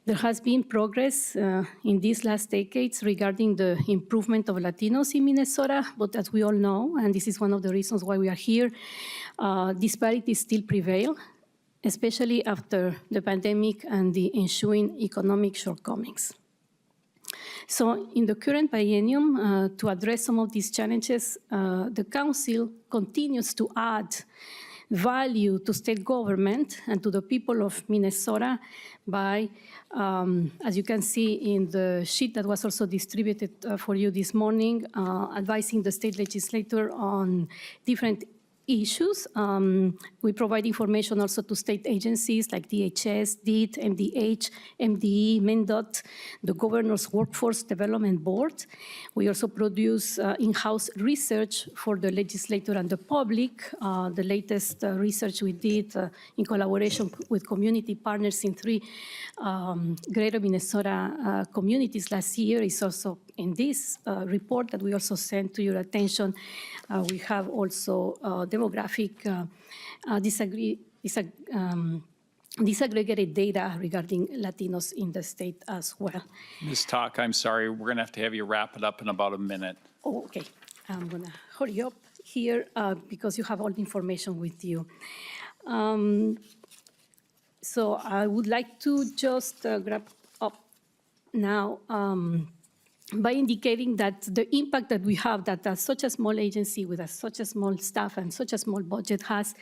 S20: There has been progress in these last decades regarding the improvement of Latinos in Minnesota, but as we all know, and this is one of the reasons why we are here, disparities still prevail, especially after the pandemic and the ensuing economic shortcomings. So in the current biennium, to address some of these challenges, the Council continues to add value to state government and to the people of Minnesota by, as you can see in the sheet that was also distributed for you this morning, advising the state legislature on different issues. We provide information also to state agencies like DHS, DIT, MDH, MDE, MnDOT, the Governor's Workforce Development Board. We also produce in-house research for the legislature and the public. The latest research we did in collaboration with community partners in 3 greater Minnesota communities last year is also in this report that we also sent to your attention. We have also demographic disaggregated data regarding Latinos in the state as well.
S7: Ms. Talk, I'm sorry, we're going to have you wrap it up in about a minute.
S20: Oh, okay. I'm going to hurry up here because you have all the information with you. So I would like to just wrap up now by indicating that the impact that we have, that such a small agency with such a small staff and such a small budget has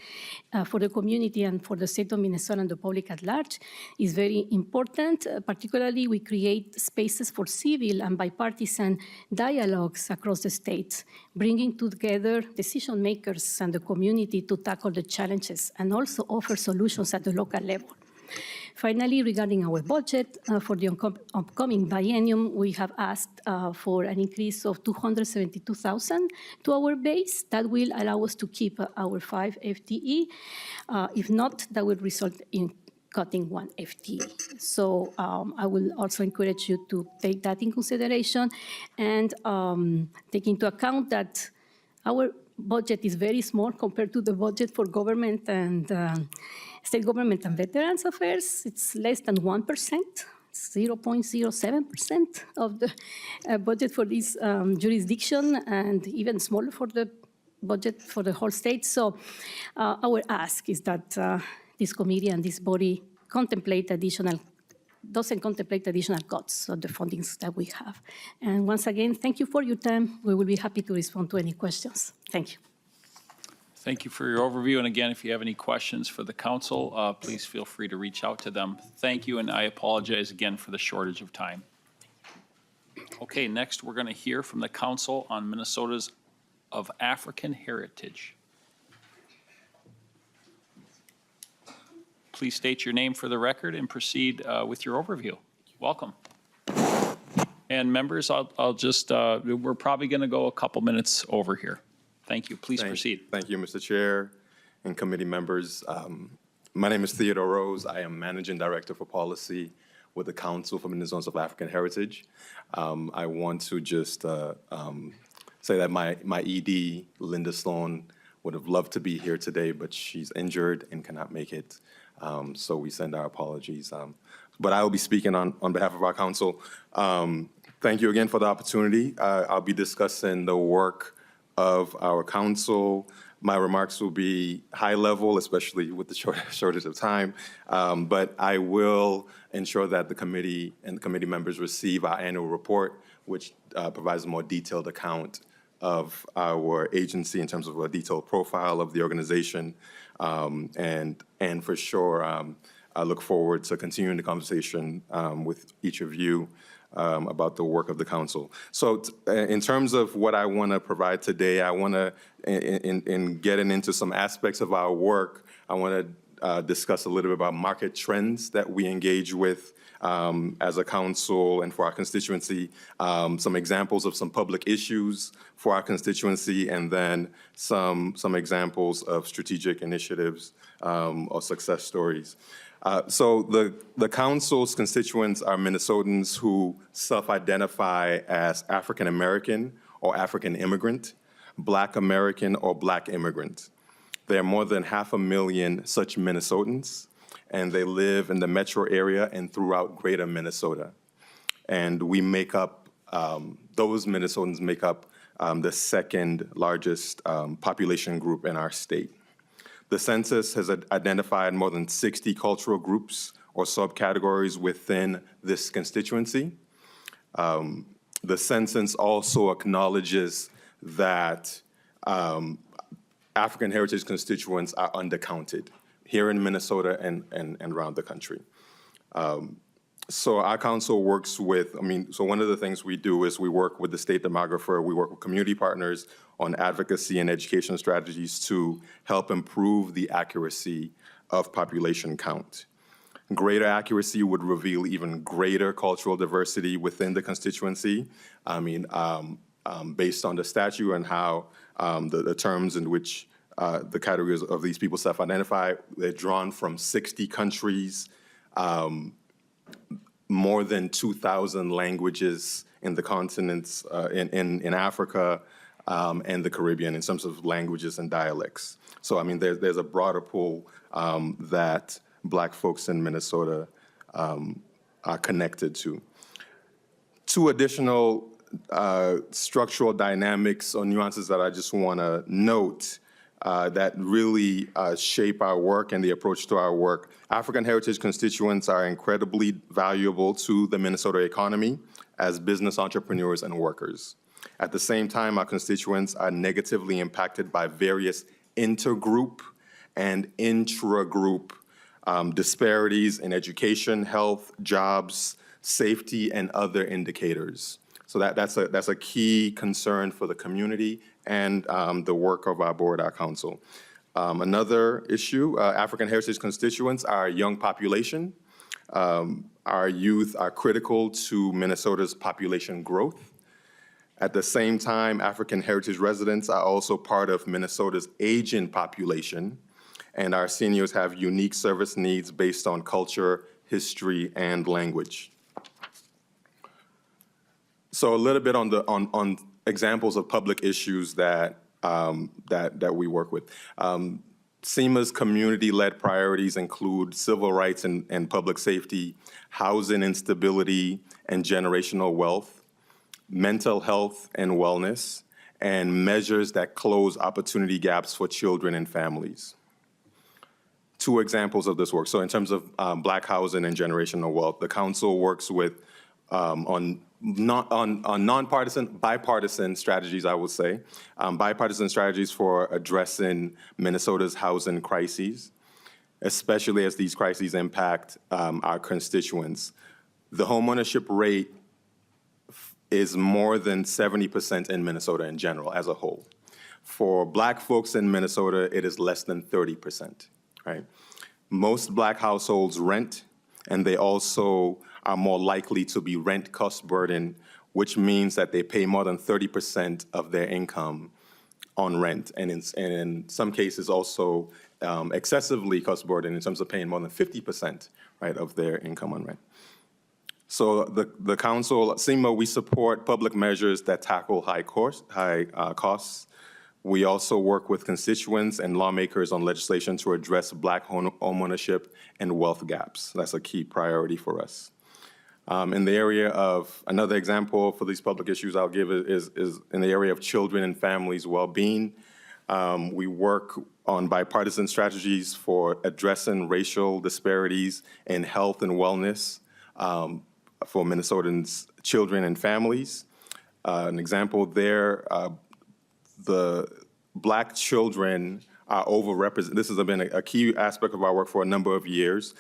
S20: for the community and for the state of Minnesota and the public at large is very important. Particularly, we create spaces for civil and bipartisan dialogues across the state, bringing together decision makers and the community to tackle the challenges and also offer solutions at the local level. Finally, regarding our budget for the upcoming biennium, we have asked for an increase of $272,000 to our base. That will allow us to keep our 5 FTE. If not, that would result in cutting 1 FTE. So I will also encourage you to take that in consideration and take into account that our budget is very small compared to the budget for government and state government and Veterans Affairs. It's less than 1%, 0.07% of the budget for this jurisdiction, and even smaller for the budget for the whole state. So our ask is that this committee and this body doesn't contemplate additional cuts of the fundings that we have. And once again, thank you for your time. We will be happy to respond to any questions. Thank you.
S7: Thank you for your overview. And again, if you have any questions for the council, please feel free to reach out to them. Thank you, and I apologize again for the shortage of time. Okay, next we're going to hear from the Council on Minnesota's of African Heritage. Please state your name for the record and proceed with your overview. Welcome. And members, I'll just, we're probably going to go a couple minutes over here. Thank you. Please proceed.
S4: Thank you, Mr. Chair and committee members. My name is Theodore Rose. I am Managing Director for Policy with the Council for Minnesotans of African Heritage. I want to just say that my ED, Linda Sloan, would have loved to be here today, but she's injured and cannot make it. So we send our apologies. But I will be speaking on behalf of our council. Thank you again for the opportunity. I'll be discussing the work of our council. My remarks will be high level, especially with the shortage of time, but I will ensure that the committee and the committee members receive our annual report, which provides a more detailed account of our agency in terms of a detailed profile of the organization. And for sure, I look forward to continuing the conversation with each of you about the work of the council. So in terms of what I want to provide today, I want to, in getting into some aspects of our work, I want discuss a little bit about market trends that we engage with as a council and for our constituency, some examples of some public issues for our constituency, and then some examples of strategic initiatives or success stories. So the council's constituents are Minnesotans who self-identify as African American or African immigrant, Black American or Black immigrant. There are more than 500,000 such Minnesotans, and they live in the metro area and throughout greater Minnesota. And we make up, those Minnesotans make up the second largest population group in our state. The census has identified more than 60 cultural groups or subcategories within this constituency. The census also acknowledges that African heritage constituents are undercounted here in Minnesota and around the country. So our council works with, so one of the things we do is we work with the state demographer, we work with community partners on advocacy and education strategies to help improve the accuracy of population count. Greater accuracy would reveal even greater cultural diversity within the constituency. Based on the statute and how the terms in which the categories of these people self-identify, they're drawn from 60 countries, more than 2,000 languages in the continents, in Africa and the Caribbean in terms of languages and dialects. So there's a broader pool that Black folks in Minnesota are connected to. Two additional structural dynamics or nuances that I just want to note that really shape our work and the approach to our work. African heritage constituents are incredibly valuable to the Minnesota economy as business entrepreneurs and workers. At the same time, our constituents are negatively impacted by various intergroup and intra-group disparities in education, health, jobs, safety, and other indicators. So that's a key concern for the community and the work of our board, our council. Another issue, African heritage constituents are a young population. Our youth are critical to Minnesota's population growth. At the same time, African heritage residents are also part of Minnesota's aging population, and our seniors have unique service needs based on culture, history, and language. So a little bit on examples of public issues that we work with. SEMA's community-led priorities include civil rights and public safety, housing instability and generational wealth, mental health and wellness, and measures that close opportunity gaps for children and families. Two examples of this work. So in terms of Black housing and generational wealth, the council works with on nonpartisan, bipartisan strategies, I would say, bipartisan strategies for addressing Minnesota's housing crises, especially as these crises impact our constituents. The homeownership rate is more than 70% in Minnesota in general, as a whole. For Black folks in Minnesota, it is less than 30%, right? Most Black households rent, and they also are more likely to be rent cost burden, which means that they pay more than 30% of their income on rent, and in some cases also excessively cost burden in terms of paying more than 50%, right, of their income on rent. So the council, SEMA, we support public measures that tackle high costs. We also work with constituents and lawmakers on legislation to address Black homeownership and wealth gaps. That's a key priority for us. In the area of, another example for these public issues I'll give is in the area of children and families' well-being. We work on bipartisan strategies for addressing racial disparities in health and wellness for Minnesotans' children and families. An example there, the Black children are overrepresented. This has been a key aspect of our work for a number of years.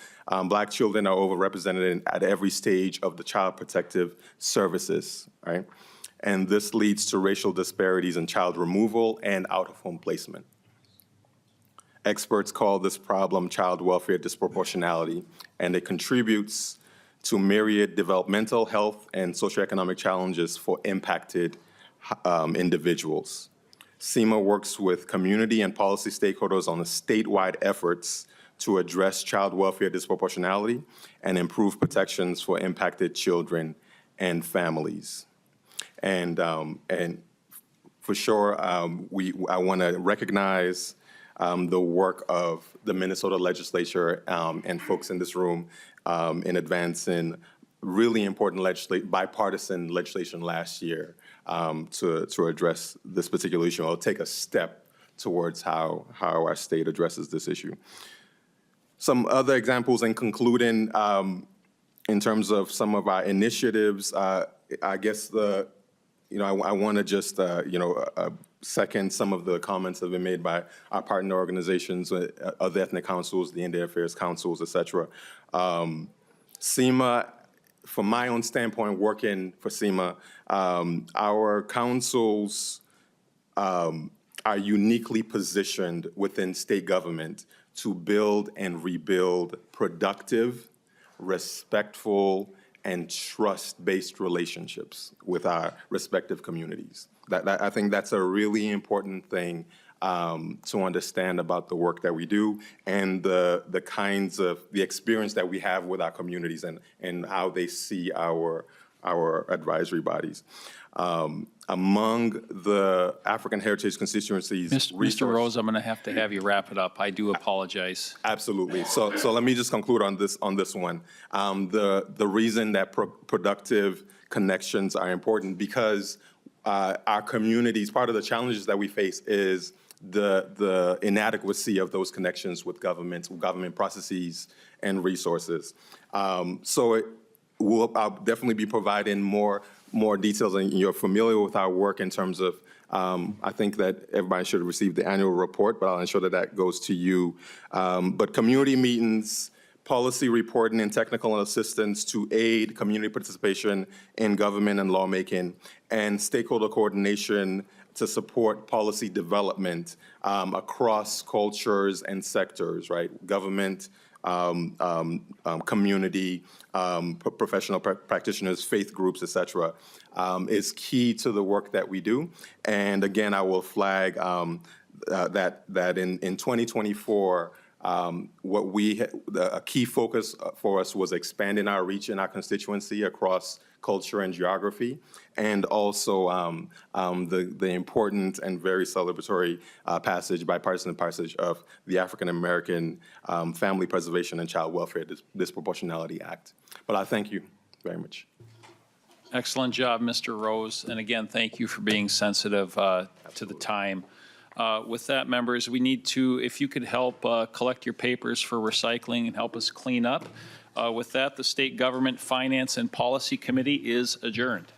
S4: Black children are overrepresented at every stage of the child protective services, right? And this leads to racial disparities in child removal and out-of-home placement. Experts call this problem child welfare disproportionality, and it contributes to myriad developmental, health, and socioeconomic challenges for impacted individuals. SEMA works with community and policy stakeholders on the statewide efforts to address child welfare disproportionality and improve protections for impacted children and families. And for sure, I want to recognize the work of the Minnesota legislature and folks in this room in advancing really important bipartisan legislation last year to address this particular issue. I'll take a step towards how our state addresses this issue. Some other examples in concluding, in terms of some of our initiatives, I guess I want to just, second some of the comments that have been made by our partner organizations, other ethnic councils, the Indian Affairs councils, et cetera. SEMA, from my own standpoint, working for SEMA, our councils are uniquely positioned within state government to build and rebuild productive, respectful, and trust-based relationships with our respective communities. I think that's a really important thing to understand about the work that we do and the kinds of the experience that we have with our communities and how they see our advisory bodies. Among the African Heritage constituencies,
S7: Mr. Rose, I'm going to have you wrap it up. I do apologize.
S4: Absolutely. So let me just conclude on this one. The reason that productive connections are important because our communities, part of the challenges that we face is the inadequacy of those connections with government processes and resources. So I'll definitely be providing more details, and you're familiar with our work in terms of, I think that everybody should receive the annual report, but I'll ensure that that goes to you. But community meetings, policy reporting, and technical assistance to aid community participation in government and lawmaking, and stakeholder coordination to support policy development across cultures and sectors, right? Government, community, professional practitioners, faith groups, et cetera, is key to the work that we do. And again, I will flag that in 2024, a key focus for us was expanding our reach in our constituency across culture and geography, and also the important and very celebratory bipartisan passage of the African American Family Preservation and Child Welfare Disproportionality Act. But I thank you very much.
S7: Excellent job, Mr. Rose. And again, thank you for being sensitive to the time. With that, members, we need to, if you could help collect your papers for recycling and help us clean up. With that, the State Government Finance and Policy Committee is adjourned.